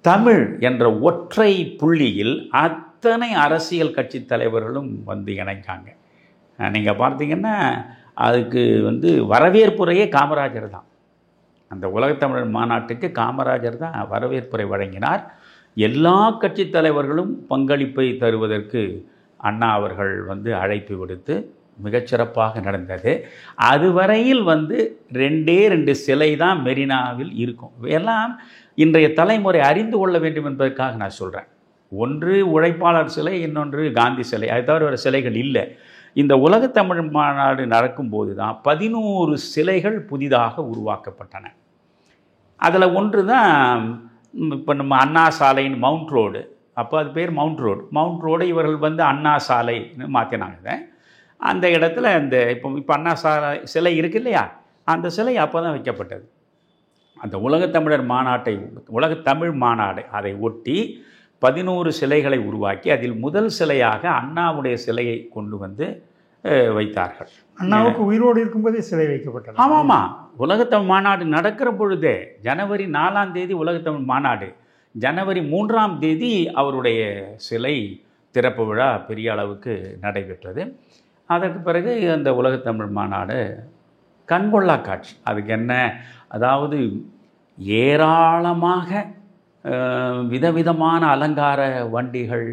தமிழ் என்ற ஒற்றை புள்ளியில் அத்தனை அரசியல் கட்சி தலைவர்களும் வந்து இணைஞ்சாங்க. நீங்கள் பார்த்தீங்கன்னா அதுக்கு வந்து வரவேற்புரையே காமராஜர் தான். அந்த உலகத்தமிழர் மாநாட்டுக்கு காமராஜர் தான் வரவேற்புரை வழங்கினார். எல்லா கட்சி தலைவர்களும் பங்களிப்பை தருவதற்கு அண்ணா அவர்கள் வந்து அழைப்பு விடுத்து மிகச்சிறப்பாக நடந்தது. அதுவரையில் வந்து 2 சிலை தான் மெரினாவில் இருக்கும். எல்லாம் இன்றைய தலைமுறை அறிந்து கொள்ள வேண்டும் என்பதற்காக நான் சொல்கிறேன். ஒன்று உழைப்பாளர் சிலை, இன்னொன்று காந்தி சிலை. அது தவிர வேறு சிலைகள் இல்லை. இந்த உலகத்தமிழ் மாநாடு நடக்கும்போது தான் 11 சிலைகள் புதிதாக உருவாக்கப்பட்டன. அதில் ஒன்று தான் இப்போ நம்ம அண்ணா சாலைன்னு மவுண்ட் ரோடு, அப்போ அது பேர் மவுண்ட் ரோடு இவர்கள் வந்து அண்ணா சாலைன்னு மாற்றினாங்க. அந்த இடத்துல அந்த இப்போ அண்ணா சாலை சிலை இருக்கு இல்லையா, அந்த சிலை அப்போ தான் வைக்கப்பட்டது. அந்த உலகத்தமிழர் மாநாட்டை, உலகத்தமிழ் மாநாடு அதை ஒட்டி 11 சிலைகளை உருவாக்கி அதில் முதல் சிலையாக அண்ணாவுடைய சிலையை கொண்டு வந்து வைத்தார்கள். அண்ணாவுக்கு உயிரோடு இருக்கும்போதே சிலை வைக்கப்பட்டது. ஆமாம், உலகத்தமிழ் மாநாடு நடக்கிற பொழுதே ஜனவரி 4ஆம் தேதி உலகத்தமிழ் மாநாடு, ஜனவரி 3ஆம் தேதி அவருடைய சிலை திறப்பு விழா பெரிய அளவுக்கு நடைபெற்றது. அதற்கு பிறகு அந்த உலகத்தமிழ் மாநாடு கண்கொள்ளா காட்சி. அதுக்கு என்ன, அதாவது ஏராளமாக விதவிதமான அலங்கார வண்டிகள்,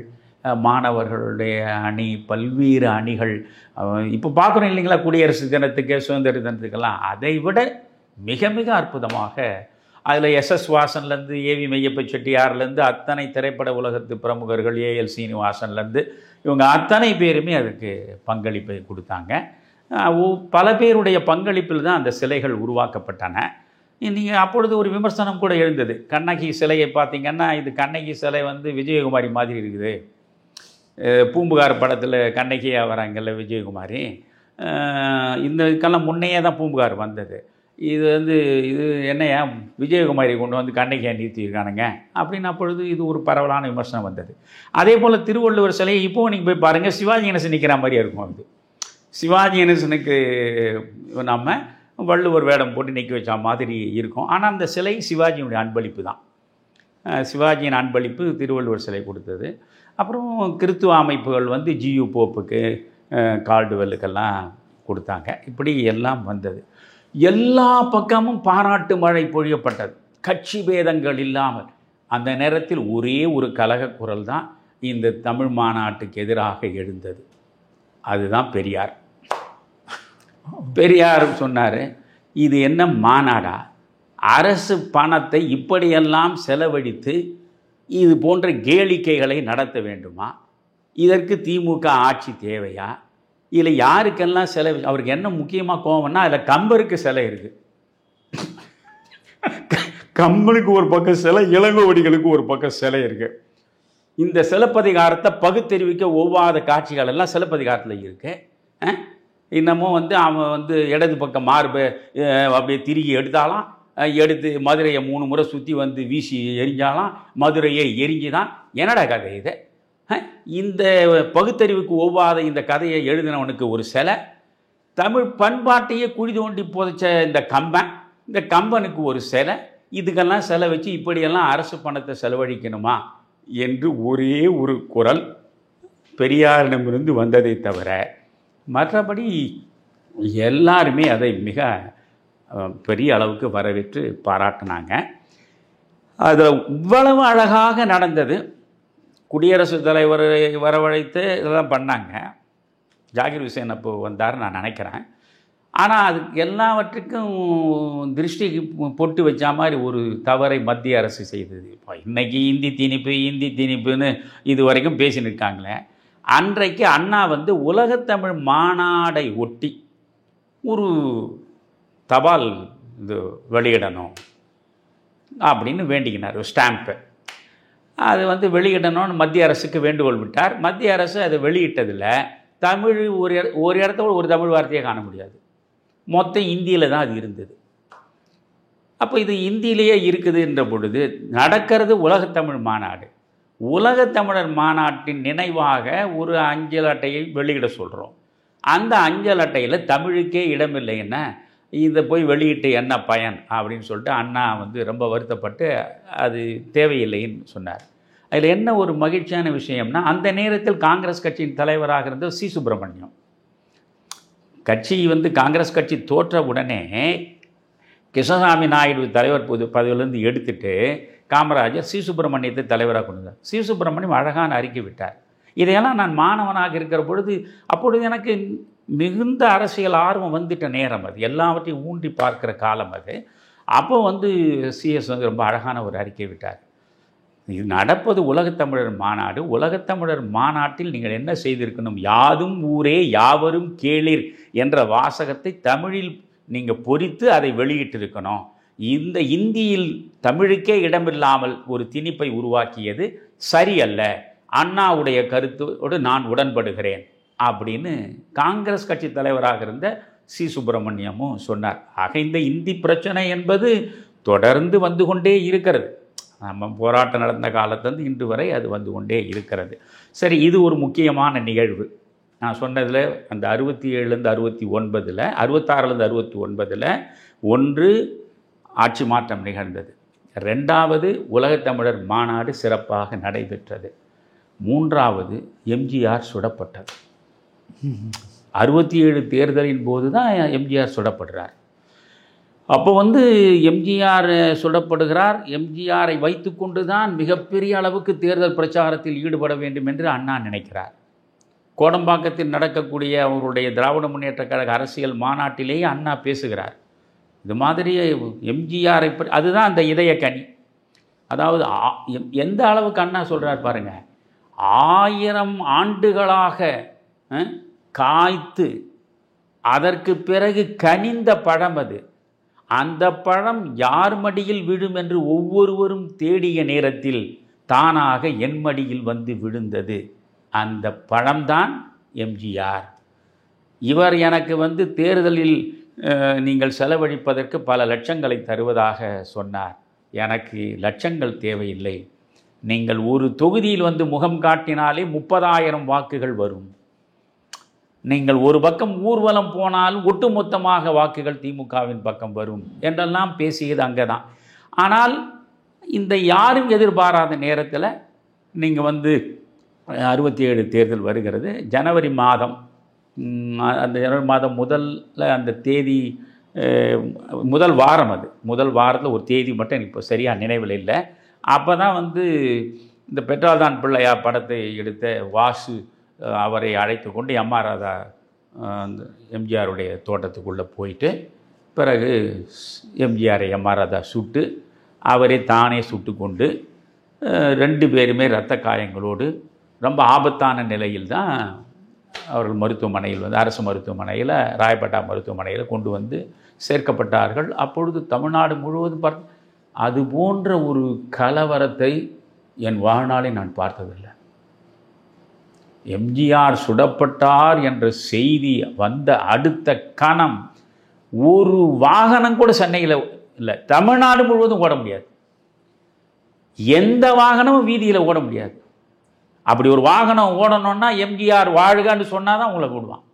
மாணவர்களுடைய அணி, பல்வேறு அணிகள். இப்போ பார்க்குறோம் இல்லைங்களா, குடியரசு தினத்துக்கு சுதந்திர தினத்துக்கெல்லாம். அதை விட மிக மிக அற்புதமாக அதில் எஸ்எஸ் வாசன்லேருந்து, ஏவி மெய்யப்ப செட்டியார்லேருந்து, அத்தனை திரைப்பட உலகத்து பிரமுகர்கள், ஏஎல் சீனிவாசன்லேருந்து இவங்க அத்தனை பேருமே அதுக்கு பங்களிப்பை கொடுத்தாங்க. பல பேருடைய பங்களிப்பில் தான் அந்த சிலைகள் உருவாக்கப்பட்டன. நீங்கள் அப்பொழுது ஒரு விமர்சனம் கூட எழுந்தது. கண்ணகி சிலையை பார்த்திங்கன்னா, இது கண்ணகி சிலை வந்து விஜயகுமாரி மாதிரி இருக்குது. பூம்புகார் படத்தில் கண்ணகியாக வராங்கல்ல விஜயகுமாரி, இந்த இதுக்கெல்லாம் முன்னையே தான் பூம்புகார் வந்தது. இது வந்து இது என்னையா விஜயகுமாரி கொண்டு வந்து கண்ணகியாக நிறுத்தியிருக்கானுங்க அப்படின்னு அப்பொழுது இது ஒரு பரவலான விமர்சனம் வந்தது. அதே போல் திருவள்ளுவர் சிலையை இப்போது நீங்கள் போய் பாருங்கள், சிவாஜி கணேசன் நிற்கிற மாதிரியே இருக்கும். அது சிவாஜி கணேசனுக்கு நம்ம வள்ளுவர் வேடம் போட்டு நிற்க வச்ச மாதிரி இருக்கும். ஆனால் அந்த சிலை சிவாஜியினுடைய அன்பளிப்பு தான். சிவாஜியின் அன்பளிப்பு திருவள்ளுவர் சிலை கொடுத்தது. அப்புறம் கிறித்துவ அமைப்புகள் வந்து ஜியு போப்புக்கு, கால்டுவெல்லுக்கெல்லாம் கொடுத்தாங்க. இப்படி எல்லாம் வந்தது. எல்லா பக்கமும் பாராட்டு மழை பொழியப்பட்டது, கட்சி பேதங்கள் இல்லாமல். அந்த நேரத்தில் ஒரே ஒரு கலக குரல் தான் இந்த தமிழ் மாநாட்டுக்கு எதிராக எழுந்தது. அதுதான் பெரியார். பெரியார் சொன்னார், இது என்ன மாநாடா? அரசு பணத்தை இப்படியெல்லாம் செலவழித்து இது போன்ற கேளிக்கைகளை நடத்த வேண்டுமா? இதற்கு திமுக ஆட்சி தேவையா? இதில் யாருக்கெல்லாம் செலவு? அவருக்கு என்ன முக்கியமாக கோவம்னா, அதில் கம்பருக்கு சிலை இருக்குது. கம்பனுக்கு ஒரு பக்கம் சிலை, இளங்கோவடிகளுக்கு ஒரு பக்கம் சிலை இருக்குது. இந்த சிலப்பதிகாரத்தை பகுத்தறிவிக்க ஒவ்வாத காட்சிகள் எல்லாம் சிலப்பதிகாரத்தில் இருக்குது. இன்னமும் வந்து அவன் வந்து இடது பக்கம் மார்பை அப்படியே திருகி எடுத்தாலாம், எடுத்து மதுரையை 3 முறை சுற்றி வந்து வீசி எரிஞ்சாலாம், மதுரையை எரிஞ்சுதான். என்னடா கதை இது? இந்த பகுத்தறிவுக்கு ஒவ்வாத இந்த கதையை எழுதினவனுக்கு ஒரு சிலை, தமிழ் பண்பாட்டையே குழி தோண்டி புதைச்ச இந்த கம்பன், இந்த கம்பனுக்கு ஒரு சிலை, இதுக்கெல்லாம் சிலை வச்சு இப்படியெல்லாம் அரசு பணத்தை செலவழிக்கணுமா என்று ஒரே ஒரு குரல் பெரியாரிடமிருந்து வந்ததை தவிர மற்றபடி எல்லாருமே அதை மிக பெரிய அளவுக்கு வரவேற்று பாராட்டினாங்க. அதில் இவ்வளவு அழகாக நடந்தது. குடியரசுத் தலைவரை வரவழைத்து இதெல்லாம் பண்ணாங்க. ஜாகிர் ஹுசேன் அப்போ வந்தார் நான் நினைக்கிறேன். ஆனால் அதுக்கு எல்லாவற்றுக்கும் திருஷ்டி பொட்டு வச்ச மாதிரி ஒரு தவறை மத்திய அரசு செய்தது. இப்போ இன்றைக்கி இந்தி திணிப்புன்னு இது வரைக்கும் பேசின்னு இருக்காங்களே. அன்றைக்கு அண்ணா வந்து உலகத்தமிழ் மாநாடை ஒட்டி ஒரு தபால் இது வெளியிடணும் அப்படின்னு வேண்டிக்கினார், ஒரு ஸ்டாம்பு. அது வந்து வெளியிடணும்னு மத்திய அரசுக்கு வேண்டுகோள் விட்டார். மத்திய அரசு அதை வெளியிட்டதில் தமிழ் ஒரு இடத்தோட ஒரு தமிழ் வார்த்தையை காண முடியாது, மொத்தம் இந்தியில் தான் அது இருந்தது. அப்போ இது இந்தியிலேயே இருக்குதுன்ற பொழுது நடக்கிறது உலகத்தமிழ் மாநாடு. உலகத்தமிழர் மாநாட்டின் நினைவாக ஒரு அஞ்சல் அட்டையை வெளியிட சொல்கிறோம். அந்த அஞ்சல் அட்டையில் தமிழுக்கே இடமில்லைன்னா இதை போய் வெளியிட்டு என்ன பயன் அப்படின்னு சொல்லிட்டு அண்ணா வந்து ரொம்ப வருத்தப்பட்டு அது தேவையில்லைன்னு சொன்னார். அதில் என்ன ஒரு மகிழ்ச்சியான விஷயம்னா, அந்த நேரத்தில் காங்கிரஸ் கட்சியின் தலைவராக இருந்த சி சுப்பிரமணியம் கட்சி வந்து காங்கிரஸ் கட்சி தோற்ற உடனே கிருஷ்ணசாமி நாயுடு தலைவர் பதவியிலேருந்து எடுத்துட்டு காமராஜர் சி சுப்பிரமணியத்தை தலைவராக கொண்டு வந்தார். சி சுப்பிரமணியம் அழகான அறிக்கை விட்டார். இதையெல்லாம் நான் மாணவனாக இருக்கிற பொழுது அப்பொழுது எனக்கு மிகுந்த அரசியல் ஆர்வம் வந்துட்ட நேரம், அது எல்லாவற்றையும் ஊன்றி பார்க்குற காலம் அது. அப்போ வந்து சிஎஸ் வந்து ரொம்ப அழகான ஒரு அறிக்கை விட்டார். இது நடப்பது உலகத்தமிழர் மாநாடு. உலகத்தமிழர் மாநாட்டில் நீங்கள் என்ன செய்திருக்கணும்? யாதும் ஊரே யாவரும் கேளிர் என்ற வாசகத்தை தமிழில் நீங்கள் பொறித்து அதை வெளியிட்டிருக்கணும். இந்த இந்தியில் தமிழுக்கே இடமில்லாமல் ஒரு திணிப்பை உருவாக்கியது சரியல்ல, அண்ணாவுடைய கருத்தோடு நான் உடன்படுகிறேன் அப்படின்னு காங்கிரஸ் கட்சி தலைவராக இருந்த சி சுப்பிரமணியமும் சொன்னார். ஆக இந்த இந்தி பிரச்சனை என்பது தொடர்ந்து வந்து கொண்டே இருக்கிறது. நம்ம போராட்டம் நடந்த காலத்திலிருந்து இன்று வரை அது வந்து கொண்டே இருக்கிறது. சரி, இது ஒரு முக்கியமான நிகழ்வு. நான் சொன்னதில் அந்த 67லேருந்து 69, 66லேருந்து 69 ஒன்று ஆட்சி மாற்றம் நிகழ்ந்தது. 2வது உலகத்தமிழர் மாநாடு சிறப்பாக நடைபெற்றது. 3வது எம்ஜிஆர் சுடப்பட்டது. 67 தேர்தலின் போது தான் எம்ஜிஆர் சுடப்படுறார். அப்போ எம்ஜிஆர் சுடப்படுகிறார். எம்ஜிஆரை வைத்து கொண்டு தான் மிகப்பெரிய அளவுக்கு தேர்தல் பிரச்சாரத்தில் ஈடுபட வேண்டும் என்று அண்ணா நினைக்கிறார். கோடம்பாக்கத்தில் நடக்கக்கூடிய அவருடைய திராவிட முன்னேற்றக் கழக அரசியல் மாநாட்டிலேயே அண்ணா பேசுகிறார். இது மாதிரி எம்ஜிஆரை பற்றி, அதுதான் அந்த இதய கனி. அதாவது எந்த அளவுக்கு அண்ணா சொல்கிறார் பாருங்கள், 1000 ஆண்டுகளாக காய்த்து அதற்கு பிறகு கனிந்த பழம் அது. அந்த பழம் யார் மடியில் விழும் என்று ஒவ்வொருவரும் தேடிய நேரத்தில் தானாக என் மடியில் வந்து விழுந்தது. அந்த பழம்தான் எம்ஜிஆர். இவர் எனக்கு தேர்தலில் நீங்கள் செலவழிப்பதற்கு பல லட்சங்களை தருவதாக சொன்னார். எனக்கு லட்சங்கள் தேவையில்லை. நீங்கள் ஒரு தொகுதியில் முகம் காட்டினாலே 30,000 வாக்குகள் வரும். நீங்கள் ஒரு பக்கம் ஊர்வலம் போனால் ஒட்டுமொத்தமாக வாக்குகள் திமுகவின் பக்கம் வரும் என்றெல்லாம் பேசியது அங்கே தான். ஆனால் இந்த யாரும் எதிர்பாராத நேரத்தில் நீங்கள் 67 தேர்தல் வருகிறது. ஜனவரி மாதம், அந்த ஜனவரி மாதம் அந்த தேதி முதல் வாரம், அது முதல் வாரத்தில் ஒரு தேதி மட்டும் எனக்கு இப்போ சரியாக நினைவில் இல்லை. அப்போ தான் இந்த பெட்ரோல்தான் பிள்ளையா படத்தை எடுத்த வாசு அவரை அழைத்து கொண்டு எம்.ஆர். ராதா அந்த எம்ஜிஆருடைய தோட்டத்துக்குள்ளே போயிட்டு, பிறகு எம்ஜிஆரை எம்.ஆர். ராதா சுட்டு அவரை தானே சுட்டு கொண்டு 2 பேருமே இரத்த காயங்களோடு ரொம்ப ஆபத்தான நிலையில் தான் அவர்கள் மருத்துவமனையில் அரசு மருத்துவமனையில், ராயப்பேட்டா மருத்துவமனையில் கொண்டு சேர்க்கப்பட்டார்கள். அப்பொழுது தமிழ்நாடு முழுவதும் அது போன்ற ஒரு கலவரத்தை என் வாழ்நாளை நான் பார்த்ததில்லை. எம்ஜிஆர் சுடப்பட்டார் என்ற செய்தி வந்த அடுத்த கணம் ஒரு வாகனம் கூட சென்னையில் இல்லை, தமிழ்நாடு முழுவதும் ஓட முடியாது. எந்த வாகனமும் வீதியில் ஓட முடியாது. அப்படி ஒரு வாகனம் ஓடணும்னா எம்ஜிஆர் வாழ்கன்னு சொன்னால் தான் உங்களை விடுவான்.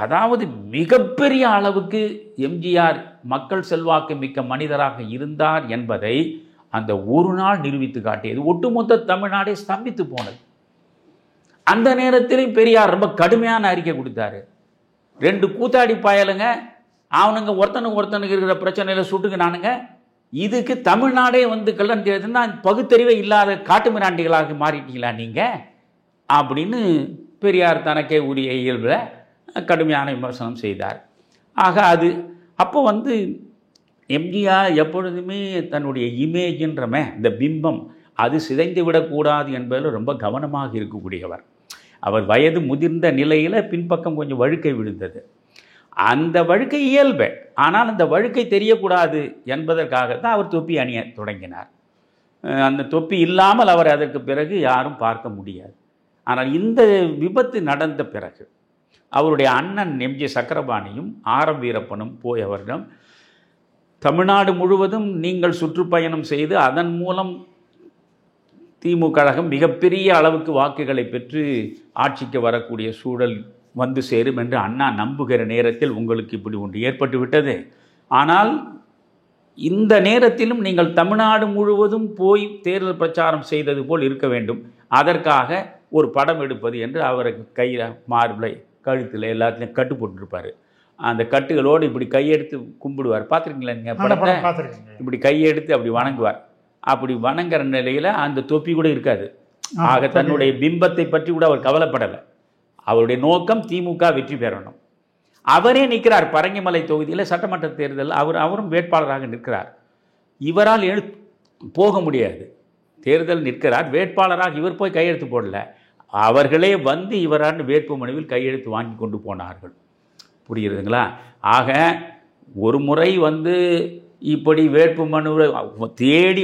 அதாவது மிகப்பெரிய அளவுக்கு எம்ஜிஆர் மக்கள் செல்வாக்கு மிக்க மனிதராக இருந்தார் என்பதை அந்த ஒரு நாள் நிரூபித்து காட்டியது. ஒட்டுமொத்த தமிழ்நாடே ஸ்தம்பித்து போனது. அந்த நேரத்திலும் பெரியார் ரொம்ப கடுமையான அறிக்கை கொடுத்தாரு. 2 கூத்தாடி பயலுங்க அவனுங்க ஒருத்தனுக்கு இருக்கிற பிரச்சனையில் சுட்டுக்கினானுங்க. இதுக்கு தமிழ்நாடே கல்லன் தேர்தல்னா பகுத்தறிவே இல்லாத காட்டு மிராண்டிகளாக மாறிட்டீங்களா நீங்கள் அப்படின்னு பெரியார் தனக்கே உரிய இயல்பில் கடுமையான விமர்சனம் செய்தார். ஆக அது அப்போ எம்ஜிஆர் எப்பொழுதுமே தன்னுடைய இமேஜ்ன்றமே இந்த பிம்பம் அது சிதைந்து விடக்கூடாது என்பதில் ரொம்ப கவனமாக இருக்கக்கூடியவர். அவர் வயது முதிர்ந்த நிலையில் பின்பக்கம் கொஞ்சம் வழுக்கை விழுந்தது. அந்த வழுக்கை இயல்பு, ஆனால் அந்த வழுக்கை தெரியக்கூடாது என்பதற்காகத்தான் அவர் தொப்பி அணிய தொடங்கினார். அந்த தொப்பி இல்லாமல் அவர் அதற்கு பிறகு யாரும் பார்க்க முடியாது. ஆனால் இந்த விபத்து நடந்த பிறகு அவருடைய அண்ணன் எம்ஜி சக்கரபாணியும் ஆர்.எம். வீரப்பனும் போய் அவரிடம் தமிழ்நாடு முழுவதும் நீங்கள் சுற்றுப்பயணம் செய்து அதன் மூலம் திமுக கழகம் மிகப்பெரிய அளவுக்கு வாக்குகளை பெற்று ஆட்சிக்கு வரக்கூடிய சூழல் சேரும் என்று அண்ணா நம்புகிற நேரத்தில் உங்களுக்கு இப்படி ஒன்று ஏற்பட்டு விட்டது. ஆனால் இந்த நேரத்திலும் நீங்கள் தமிழ்நாடு முழுவதும் போய் தேர்தல் பிரச்சாரம் செய்தது போல் இருக்க வேண்டும். அதற்காக ஒரு படம் எடுப்பது என்று அவருக்கு கையில் மார்பிளை கழுத்தில் எல்லாத்துலேயும் கட்டு போட்டுருப்பார். அந்த கட்டுகளோடு இப்படி கையெடுத்து கும்பிடுவார். பார்த்துருக்கீங்களா நீங்கள் படத்தை? இப்படி கையெடுத்து அப்படி வணங்குவார். அப்படி வணங்குற நிலையில் அந்த தொப்பி கூட இருக்காது. ஆக தன்னுடைய பிம்பத்தை பற்றி கூட அவர் கவலைப்படலை. அவருடைய நோக்கம் திமுக வெற்றி பெறணும். அவரே நிற்கிறார் பரங்கிமலை தொகுதியில் சட்டமன்ற தேர்தல். அவரும் வேட்பாளராக நிற்கிறார். இவரால் போக முடியாது. தேர்தல் நிற்கிறார் வேட்பாளராக. இவர் போய் கையெழுத்து போடல. அவர்களே இவராண்டு வேட்புமனுவில் கையெழுத்து வாங்கி கொண்டு போனார்கள். புரியுதுங்களா? ஆக ஒரு முறை இப்படி வேட்புமனுவை தேடி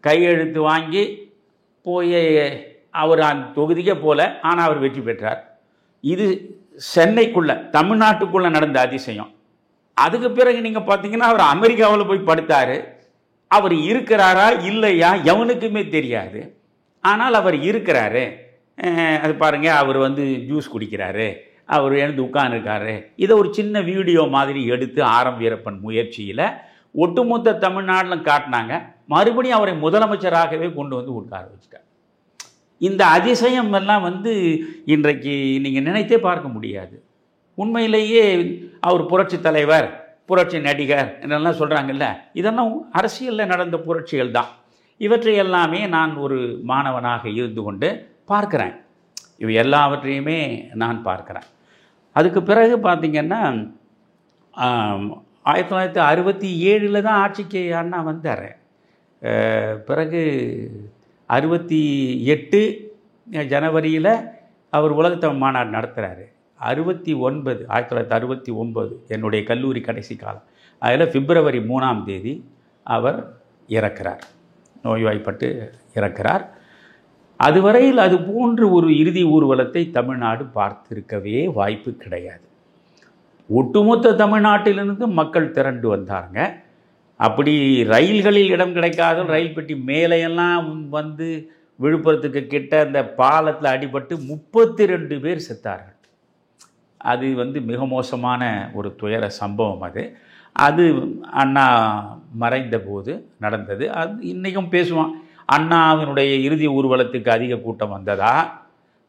கையெழுத்து வாங்கி போய் அவர் அந்த தொகுதிக்கே போல. ஆனால் அவர் வெற்றி பெற்றார். இது சென்னைக்குள்ளே தமிழ்நாட்டுக்குள்ளே நடந்த அதிசயம். அதுக்கு பிறகு நீங்கள் பார்த்தீங்கன்னா அவர் அமெரிக்காவில் போய் படுத்தார். அவர் இருக்கிறாரா இல்லையா எவனுக்குமே தெரியாது. ஆனால் அவர் இருக்கிறாரு. அது பாருங்கள், அவர் ஜூஸ் குடிக்கிறாரு, அவர் எழுந்து உட்கார்ந்துருக்காரு. இதை ஒரு சின்ன வீடியோ மாதிரி எடுத்து ஆர்.எம். வீரப்பன் முயற்சியில் ஒட்டுமொத்த தமிழ்நாட்டில் காட்டினாங்க. மறுபடியும் அவரை முதலமைச்சராகவே கொண்டு உட்கார வச்சுட்டார். இந்த அதிசயம் எல்லாம் இன்றைக்கு நீங்கள் நினைத்தே பார்க்க முடியாது. உண்மையிலேயே அவர் புரட்சி தலைவர், புரட்சி நடிகர் என்னெல்லாம் சொல்கிறாங்கல்ல, இதெல்லாம் அரசியலில் நடந்த புரட்சிகள் தான். இவற்றை எல்லாமே நான் ஒரு மாணவனாக இருந்து கொண்டு பார்க்குறேன். இவை எல்லாவற்றையுமே நான் பார்க்குறேன். அதுக்கு பிறகு பார்த்திங்கன்னா 1967 தான் ஆட்சிக்கு அண்ணா வந்தார். பிறகு 68 ஜனவரியில் அவர் உலகத்தமிழ் மாநாடு நடத்துகிறாரு. 1969 என்னுடைய கல்லூரி கடைசி காலம். அதில் பிப்ரவரி 3ஆம் தேதி அவர் இறக்கிறார், நோய்வாய்ப்பட்டு இறக்கிறார். அதுவரையில் அது போன்று ஒரு இறுதி ஊர்வலத்தை தமிழ்நாடு பார்த்திருக்கவே வாய்ப்பு கிடையாது. ஒட்டுமொத்த தமிழ்நாட்டிலிருந்து மக்கள் திரண்டு வந்தாங்க. அப்படி ரயில்களில் இடம் கிடைக்காத ரயில் பெட்டி மேலையெல்லாம் வந்து விழுப்புரத்துக்கு கிட்ட அந்த பாலத்தில் அடிபட்டு 32 பேர் செத்தார்கள். அது வந்து மிக மோசமான ஒரு துயர சம்பவம். அது அண்ணா மறைந்த போது நடந்தது. அது இன்றைக்கும் பேசுவான், அண்ணாவினுடைய இறுதி ஊர்வலத்துக்கு அதிக கூட்டம் வந்ததா,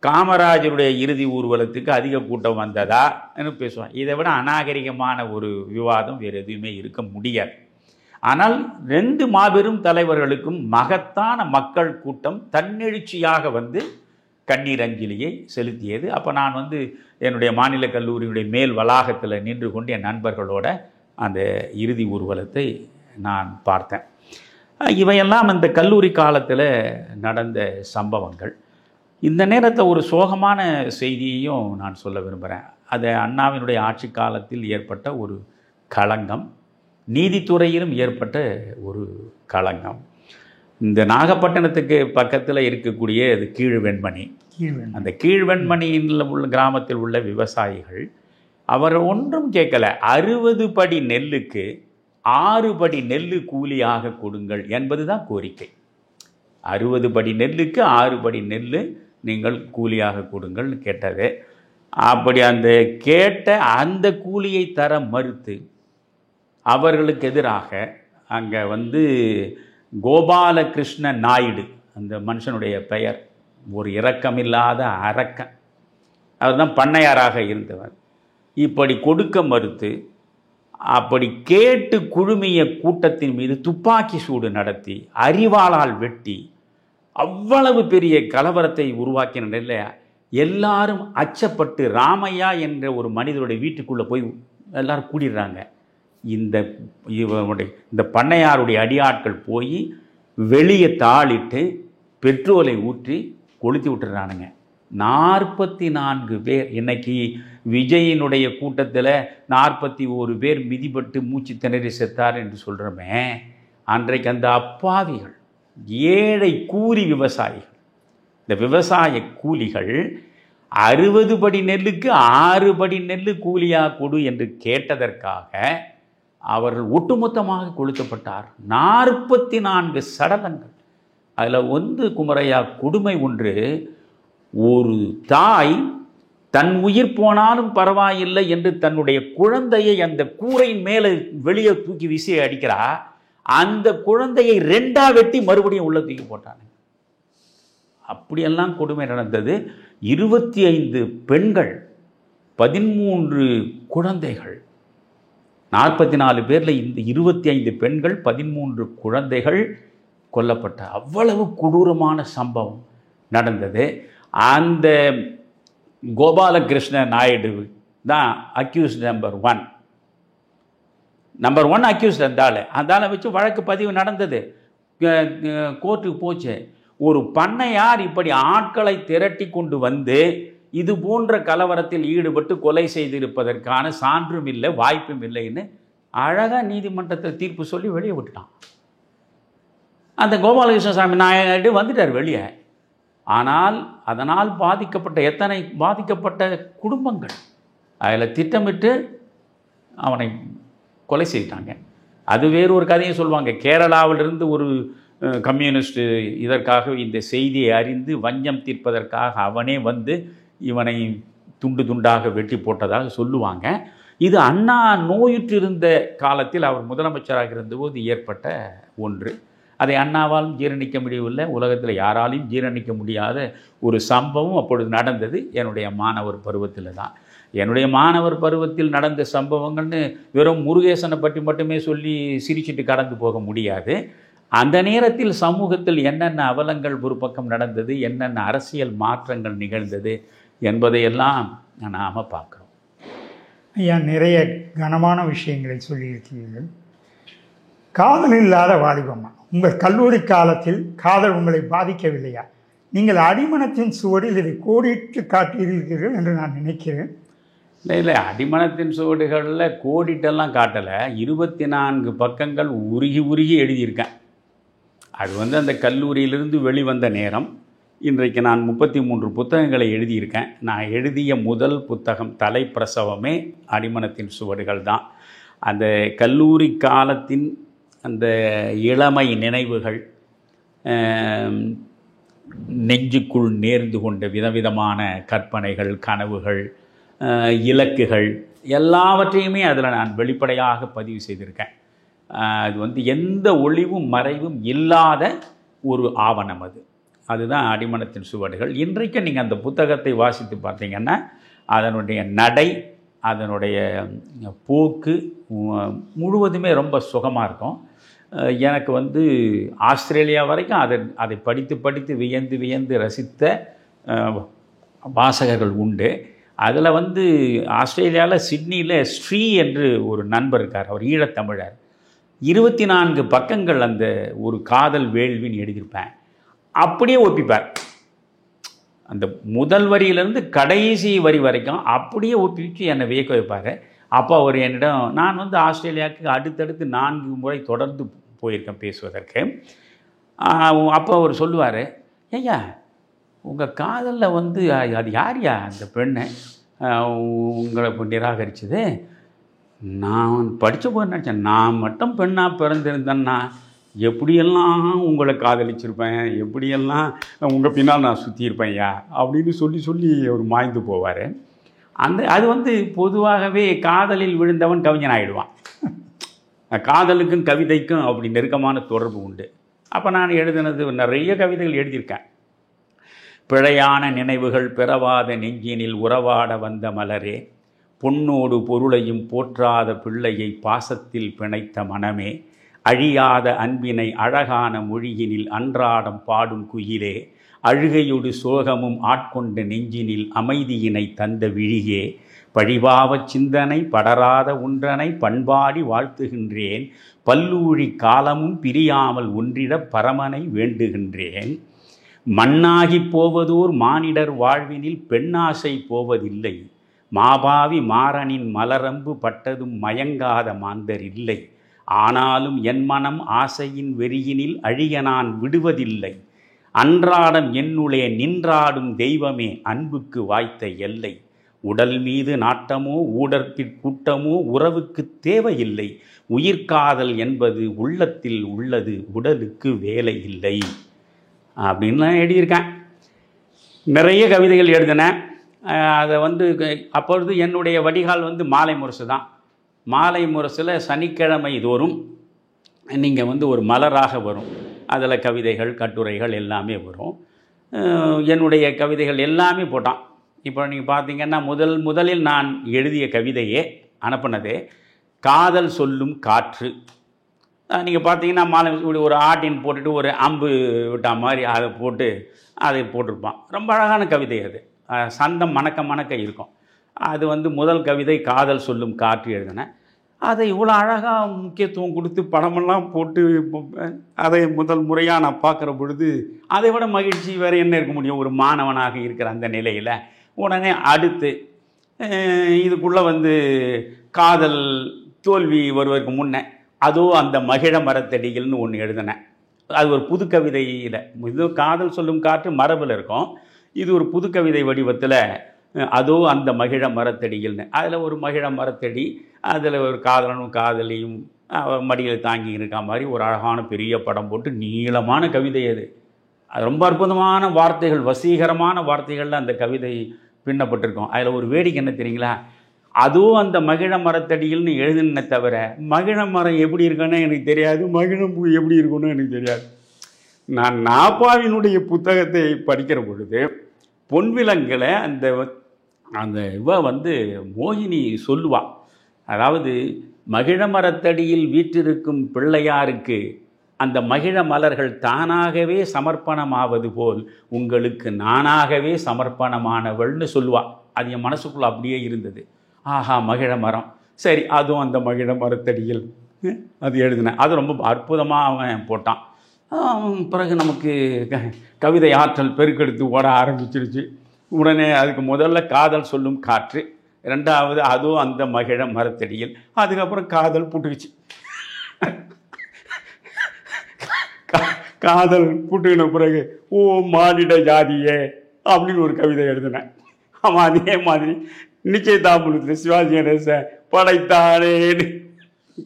காமராஜருடைய இறுதி ஊர்வலத்துக்கு அதிக கூட்டம் வந்ததா என்று பேசுவான். இதை விட அநாகரிகமான ஒரு விவாதம் வேறு எதுவுமே இருக்க முடியாது. ஆனால் 2 மாபெரும் தலைவர்களுக்கும் மகத்தான மக்கள் கூட்டம் தன்னெழுச்சியாக வந்து கண்ணீர் அஞ்சலியை செலுத்தியது. அப்போ நான் வந்து என்னுடைய மாநில கல்லூரியுடைய மேல் வளாகத்தில் நின்று கொண்டு என் நண்பர்களோட அந்த இறுதி ஊர்வலத்தை நான் பார்த்தேன். இவையெல்லாம் அந்த கல்லூரி காலத்தில் நடந்த சம்பவங்கள். இந்த நேரத்தில் ஒரு சோகமான செய்தியையும் நான் சொல்ல விரும்புகிறேன். அது அண்ணாவினுடைய ஆட்சி காலத்தில் ஏற்பட்ட ஒரு களங்கம், நீதித்துறையிலும் ஏற்பட்ட ஒரு களங்கம். இந்த நாகப்பட்டினத்துக்கு பக்கத்தில் இருக்கக்கூடிய அது கீழ்வெண்மணி. அந்த கீழ்வெண்மணியில் உள்ள கிராமத்தில் உள்ள விவசாயிகள் அவர் ஒன்றும் கேட்கல, 60 படி நெல்லுக்கு 6 படி நெல் கூலியாக கொடுங்கள் என்பது தான் கோரிக்கை. 60 படி நெல்லுக்கு 6 படி நெல் நீங்கள் கூலியாக கொடுங்கள்னு கேட்டது. அப்படி அந்த கேட்ட அந்த கூலியை தர மறுத்து அவர்களுக்கு எதிராக அங்கே வந்து கோபாலகிருஷ்ண நாயுடு, அந்த மனுஷனுடைய பெயர், ஒரு இரக்கமில்லாத அரக்கன், அவர் தான் பண்ணையாராக இருந்தவர். இப்படி கொடுக்க மறுத்து அப்படி கேட்டு குழுமிய கூட்டத்தின் மீது துப்பாக்கி சூடு நடத்தி அரிவாளால் வெட்டி அவ்வளவு பெரிய கலவரத்தை உருவாக்கின நிலையில் எல்லாரும் அச்சப்பட்டு ராமையா என்ற ஒரு மனிதருடைய வீட்டுக்குள்ளே போய் எல்லாரும் கூடிடுறாங்க. இந்த பண்ணையாருடைய அடியாட்கள் போய் வெளியே தாளிட்டு பெட்ரோலை ஊற்றி கொளுத்தி விட்டுறானுங்க. 44 பேர். இன்னைக்கு விஜயினுடைய கூட்டத்தில் 41 பேர் மிதிப்பட்டு மூச்சு திணறி செத்தார் என்று சொல்கிறோமே, அன்றைக்கு அந்த அப்பாவிகள் ஏழை கூலி விவசாயிகள், இந்த விவசாய கூலிகள் 60 படி நெல்லுக்கு 6 படி நெல் கூலியாக கொடு என்று கேட்டதற்காக அவர்கள் ஒட்டுமொத்தமாக கொளுத்தப்பட்டார். 44 சடலங்கள். அதில் வந்து குமரையா கொடுமை ஒன்று, ஒரு தாய் தன் உயிர் போனாலும் பரவாயில்லை என்று தன்னுடைய குழந்தையை அந்த கூரையின் மேலே வெளியே தூக்கி வீசி அடிக்கிறா. அந்த குழந்தையை 2ஆ வெட்டி மறுபடியும் உள்ள தூக்கி போட்டாங்க. அப்படியெல்லாம் கொடுமை நடந்தது. 25 பெண்கள், 13 குழந்தைகள், 44 பேரில் இந்த 25 பெண்கள் 13 குழந்தைகள் கொல்லப்பட்ட அவ்வளவு கொடூரமான சம்பவம் நடந்தது. அந்த கோபாலகிருஷ்ண நாயுடு தான் அக்யூஸ்ட் நம்பர் 1 அக்யூஸ்ட். அந்த ஆளை வச்சு வழக்கு பதிவு நடந்தது, கோர்ட்டுக்கு போச்சு. ஒரு பண்ணையார் இப்படி ஆட்களை திரட்டி கொண்டு வந்து இது போன்ற கலவரத்தில் ஈடுபட்டு கொலை செய்திருப்பதற்கான சான்றும் இல்லை, வாய்ப்பும் இல்லைன்னு அழகாக நீதிமன்றத்தில் தீர்ப்பு சொல்லி வெளியே விட்டுட்டான். அந்த கோபாலகிருஷ்ண சாமி நாயுடு வந்துட்டார் வெளியே. ஆனால் அதனால் பாதிக்கப்பட்ட குடும்பங்கள் அதில் திட்டமிட்டு அவனை கொலை செய்தாங்க. அது வேறு ஒரு கதையை சொல்லுவாங்க. கேரளாவிலிருந்து ஒரு கம்யூனிஸ்ட் இதற்காக இந்த செய்தியை அறிந்து வஞ்சம் தீர்ப்பதற்காக அவனே வந்து இவனை துண்டு துண்டாக வெட்டி போட்டதாக சொல்லுவாங்க. இது அண்ணா நோயுற்றிருந்த காலத்தில் அவர் முதலமைச்சராக இருந்தபோது ஏற்பட்ட ஒன்று. அதை அண்ணாவாலும் ஜீரணிக்க முடியவில்லை, உலகத்தில் யாராலையும் ஜீரணிக்க முடியாத ஒரு சம்பவம் அப்பொழுது நடந்தது என்னுடைய மாணவர் பருவத்தில் தான். என்னுடைய மாணவர் பருவத்தில் நடந்த சம்பவங்கள்னு வெறும் முருகேசனை பற்றி மட்டுமே சொல்லி சிரிச்சிட்டு கடந்து போக முடியாது. அந்த நேரத்தில் சமூகத்தில் என்னென்ன அவலங்கள் ஒரு பக்கம் நடந்தது, என்னென்ன அரசியல் மாற்றங்கள் நிகழ்ந்தது என்பதையெல்லாம் நாம் பார்க்குறோம். ஐயா, நிறைய கனமான விஷயங்களை சொல்லியிருக்கிறீர்கள். காதல் இல்லாத வாலிபம்மா, உங்கள் கல்லூரி காலத்தில் காதல் உங்களை பாதிக்கவில்லையா? நீங்கள் அடிமனத்தின் சுவடில் இதை கோடிட்டு காட்டியிருக்கிறீர்கள் என்று நான் நினைக்கிறேன். இல்லை, அடிமனத்தின் சுவடுகளில் கோடிட்டெல்லாம் காட்டலை. 24 பக்கங்கள் உருகி உருகி எழுதியிருக்கேன். அது அந்த கல்லூரியிலிருந்து வெளிவந்த நேரம். இன்றைக்கு நான் 33 புத்தகங்களை எழுதியிருக்கேன். நான் எழுதிய முதல் புத்தகம் தலைப்பிரசவமே அடிமனத்தின் சுவடுகள் தான். அந்த கல்லூரி காலத்தின் அந்த இளமை நினைவுகள், நெஞ்சுக்குள் நேர்ந்து கொண்ட விதவிதமான கற்பனைகள், கனவுகள், இலக்குகள் எல்லாவற்றையுமே அதில் நான் வெளிப்படையாக பதிவு செய்திருக்கேன். அது எந்த ஒளிவும் மறைவும் இல்லாத ஒரு ஆவணம். அதுதான் அடிமனத்தின் சுவடுகள். இன்றைக்கு நீங்கள் அந்த புத்தகத்தை வாசித்து பார்த்தீங்கன்னா அதனுடைய நடை, அதனுடைய போக்கு முழுவதுமே ரொம்ப சுகமாக இருக்கும். எனக்கு ஆஸ்திரேலியா வரைக்கும் அதை படித்து படித்து வியந்து வியந்து ரசித்த வாசகர்கள் உண்டு. அதில் ஆஸ்திரேலியாவில் சிட்னியில் ஸ்ரீ என்று ஒரு நண்பர் இருக்கார். அவர் ஈழத்தமிழர். 24 பக்கங்கள் அந்த ஒரு காதல் வேள்வின்னு எழுதியிருப்பேன். அப்படியே ஒப்பிப்பார். அந்த முதல் வரியிலேருந்து கடைசி வரி வரைக்கும் அப்படியே ஒப்பிச்சு என்னை வியக்க வைப்பார். அப்போ அவர் என்னிடம், நான் ஆஸ்திரேலியாவுக்கு அடுத்தடுத்து 4 முறை தொடர்ந்து போயிருக்கேன் பேசுவதற்கு. அப்போ அவர் சொல்லுவார், ஐயா உங்கள் காதலில் அது யார்யா அந்த பெண்ணை உங்களை இப்போ நிராகரிச்சது? நான் படித்த போது நினச்சேன், நான் மட்டும் பெண்ணாக பிறந்திருந்தேன்னா எப்படியெல்லாம் உங்களை காதலிச்சிருப்பேன், எப்படியெல்லாம் உங்கள் பின்னால் நான் சுற்றியிருப்பேன் ஐயா அப்படின்னு சொல்லி சொல்லி அவர் மாய்ந்து போவார். அது பொதுவாகவே காதலில் விழுந்தவன் கவிஞன் ஆகிடுவான். காதலுக்கும் கவிதைக்கும் அப்படி நெருக்கமான தொடர்பு உண்டு. அப்போ நான் எழுதினது நிறைய கவிதைகள் எழுதியிருக்கேன். பிழையான நினைவுகள் பிறவாத நெஞ்சினில் உறவாட வந்த மலரே, பொன்னோடு பொருளையும் போற்றாத பிள்ளையை பாசத்தில் பிணைத்த மனமே, அழியாத அன்பினை அழகான மொழியினில் அன்றாடம் பாடும் குயிலே, அழுகையொடு சோகமும் ஆட்கொண்ட நெஞ்சினில் அமைதியினை தந்த விழியே, பழிபாவச் சிந்தனை படராத ஒன்றனை பண்பாடி வாழ்த்துகின்றேன், பல்லூழி காலமும் பிரியாமல் ஒன்றிட பரமனை வேண்டுகின்றேன். மண்ணாகி போவதோர் மானிடர் வாழ்வினில் பெண்ணாசை போவதில்லை, மாபாவி மாறனின் மலரம்பு பட்டதும் மயங்காத மாந்தர் இல்லை, ஆனாலும் என் மனம் ஆசையின் வெறியினில் அழிய நான் விடுவதில்லை, அன்றாடம் என்னுளே நின்றாடும் தெய்வமே அன்புக்கு வாய்த்த எல்லை, உடல் மீது நாட்டமோ ஊடற்பிற்கூட்டமோ உறவுக்கு தேவையில்லை, உயிர்காதல் என்பது உள்ளத்தில் உள்ளது உடலுக்கு வேலை இல்லை அப்படின்லாம் எழுதியிருக்கேன். நிறைய கவிதைகள் எழுதினேன். அதை அப்பொழுது என்னுடைய வடிகால் மாலை முரசு தான். மாலை முரசில் சனிக்கிழமை தோறும் நீங்கள் ஒரு மலராக வரும். அதில் கவிதைகள் கட்டுரைகள் எல்லாமே வரும். என்னுடைய கவிதைகள் எல்லாமே போட்டான். இப்போ நீங்கள் பார்த்தீங்கன்னா முதலில் நான் எழுதிய கவிதையே அனுப்பினதே காதல் சொல்லும் காற்று. நீங்கள் பார்த்தீங்கன்னா மாலை ஒரு ஆட்டின் போட்டுட்டு ஒரு அம்பு விட்டா மாதிரி அதை போட்டு அதை போட்டிருப்பான். ரொம்ப அழகான கவிதை அது. சந்தம் மணக்க மணக்க இருக்கும். அது முதல் கவிதை காதல் சொல்லும் காற்று எழுதினேன். அதை இவ்வளோ அழகாக முக்கியத்துவம் கொடுத்து படமெல்லாம் போட்டு அதை முதல் முறையாக நான் பார்க்குற பொழுது அதை விட மகிழ்ச்சி வேறு என்ன இருக்க முடியும் ஒரு மாணவனாக இருக்கிற அந்த நிலையில். உடனே அடுத்து இதுக்குள்ளே காதல் தோல்வி வருவதற்கு முன்னே அதோ அந்த மகிழ மரத்தடிகள்னு ஒன்று எழுதினேன். அது ஒரு புது கவிதையில். இது காதல் சொல்லும் காற்று மரபில் இருக்கும். இது ஒரு புது கவிதை வடிவத்தில் அதோ அந்த மகிழ மரத்தடிகள்னு. அதில் ஒரு மகிழ மரத்தடி, அதில் ஒரு காதலனும் காதலியும் மடியில் தாங்கி இருக்கா மாதிரி ஒரு அழகான பெரிய படம் போட்டு நீளமான கவிதை. அது ரொம்ப அற்புதமான வார்த்தைகள், வசீகரமான வார்த்தைகளில் அந்த கவிதை பின்னப்பட்டிருக்கும். அதில் ஒரு வேடிக்கை என்ன தெரியுங்களா? அதுவும் அந்த மகிழ மரத்தடிகள்னு எழுதுனே தவிர மகிழ மரம் எப்படி இருக்குன்னு எனக்கு தெரியாது, மகிழம்பூ எப்படி இருக்குன்னு எனக்கு தெரியாது. நான் நாப்பாவினுடைய புத்தகத்தை படிக்கிற பொழுது பொன்விலங்கில் அந்த வந்து மோகினி சொல்லுவா, அதாவது மகிழ மரத்தடியில் வீற்றிருக்கும் பிள்ளையாருக்கு அந்த மகிழ மலர்கள் தானாகவே சமர்ப்பணமாவது போல் உங்களுக்கு நானாகவே சமர்ப்பணமானவள்னு சொல்லுவா. அது என் மனசுக்குள்ளே அப்படியே இருந்தது. ஆஹா, மகிழ மரம், சரி, அதுவும் அந்த மகிழ மரத்தடியில் அது எழுதினேன். அது ரொம்ப அற்புதமாக அவன் போட்டான். பிறகு நமக்கு கவிதை ஆற்றல் பெருக்கெடுத்து ஓட ஆரம்பிச்சிருச்சு. உடனே அதுக்கு முதல்ல காதல் சொல்லும் காற்று, ரெண்டாவது அதுவும் அந்த மகிழ மரத்தடியில், அதுக்கப்புறம் காதல் புட்டுக்குச்சு. காதல் புட்டுக்கின பிறகு ஓ மானிட ஜாதியே அப்படின்னு ஒரு கவிதை எழுதினேன். ஆமாம், அதே மாதிரி நிச்சயதாம்பூலத்தில் சிவாஜி கணேசன் படைத்தானேன்னு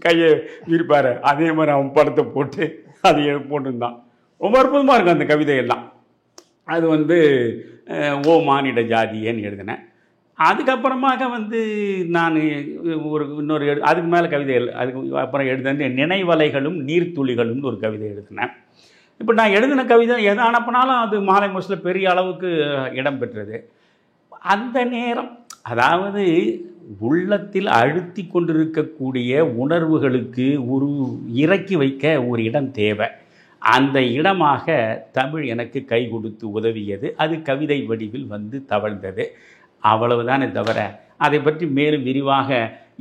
கையை விரிப்பார், அதே மாதிரி அவன் படத்தை போட்டு அதை போட்டுருந்தான். ரொம்ப அற்புதமாக இருக்கும் அந்த கவிதையெல்லாம். அது வந்து ஓ மானிட ஜாதியேன்னு எழுதினேன். அதுக்கப்புறமாக வந்து நான் இன்னொரு அதுக்கு மேலே கவிதை அதுக்கு அப்புறம் எழுதுன நினைவலைகளும் நீர்த்துளிகளும்னு ஒரு கவிதை எழுதினேன். இப்போ நான் எழுதின கவிதை எதை அனுப்பினாலும் அது மாலை முரசில் பெரிய அளவுக்கு இடம் பெற்றது. அந்த நேரம், அதாவது உள்ளத்தில் அழுத்தி கொண்டிருக்கக்கூடிய உணர்வுகளுக்கு ஒரு இறக்கி வைக்க ஒரு இடம் தேவை. அந்த இடமாக தமிழ் எனக்கு கை கொடுத்து உதவியது. அது கவிதை வடிவில் வந்து தவழ்ந்தது. அவ்வளவுதானே தவிர அதை பற்றி மேலும் விரிவாக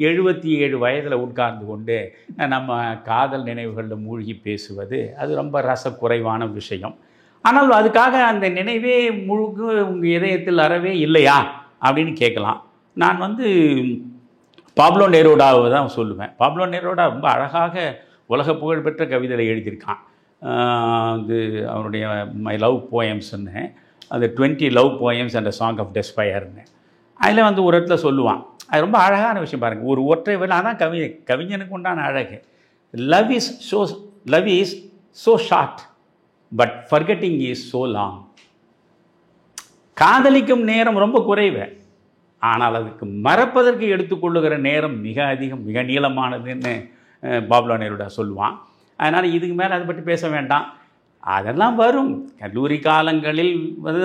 77 வயதில் உட்கார்ந்து கொண்டு நம்ம காதல் நினைவுகளில் மூழ்கி பேசுவது அது ரொம்ப ரசக்குறைவான விஷயம். ஆனால் அதுக்காக அந்த நினைவே முழுக்க உங்கள் இதயத்தில் அறவே இல்லையா அப்படின்னு கேட்கலாம். நான் வந்து பாப்லோ நெரூடாவை தான் சொல்லுவேன். பாப்லோ நெரூடா ரொம்ப அழகாக உலக புகழ்பெற்ற கவிதைகளை எழுதியிருக்கான். அது அவருடைய மை லவ் போயம்ஸ்ன்னு, அது 20 love poems and song of டெஸ்பயர்னு. அதில் வந்து ஒரு இடத்துல சொல்லுவான், அது ரொம்ப அழகான விஷயம் பாருங்கள். ஒரு ஒற்றை வேலை, அதான் கவிஞனுக்கு உண்டான அழகு. Love is so short but forgetting is so long. காதலிக்கும் நேரம் ரொம்ப குறைவு, ஆனால் அதுக்கு மறப்பதற்கு எடுத்துக்கொள்ளுகிற நேரம் மிக அதிகம், மிக நீளமானதுன்னு பாப்லோ நெரூடா சொல்லுவான். அதனால் இதுக்கு மேலே அதை பற்றி பேச வேண்டாம். அதெல்லாம் வரும். கல்லூரி காலங்களில்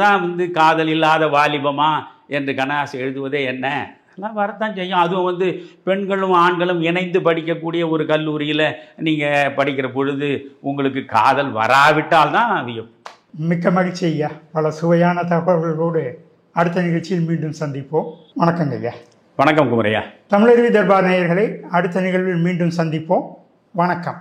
தான் வந்து காதல் இல்லாத வாலிபமா என்று கண்ணாசு எழுதுவதே என்ன, அதெல்லாம் வரத்தான் செய்யும். அதுவும் வந்து பெண்களும் ஆண்களும் இணைந்து படிக்கக்கூடிய ஒரு கல்லூரியில் நீங்கள் படிக்கிற பொழுது உங்களுக்கு காதல் வராவிட்டால் தான் வியம். மிக்க மகிழ்ச்சி ஐயா. பல சுவையான தகவல்களோடு அடுத்த நிகழ்ச்சியில் மீண்டும் சந்திப்போம். வணக்கங்க ஐயா. வணக்கம் குமரையா. தமிழருவி தர்பார் நேயர்களை அடுத்த நிகழ்வில் மீண்டும் சந்திப்போம். வணக்கம்.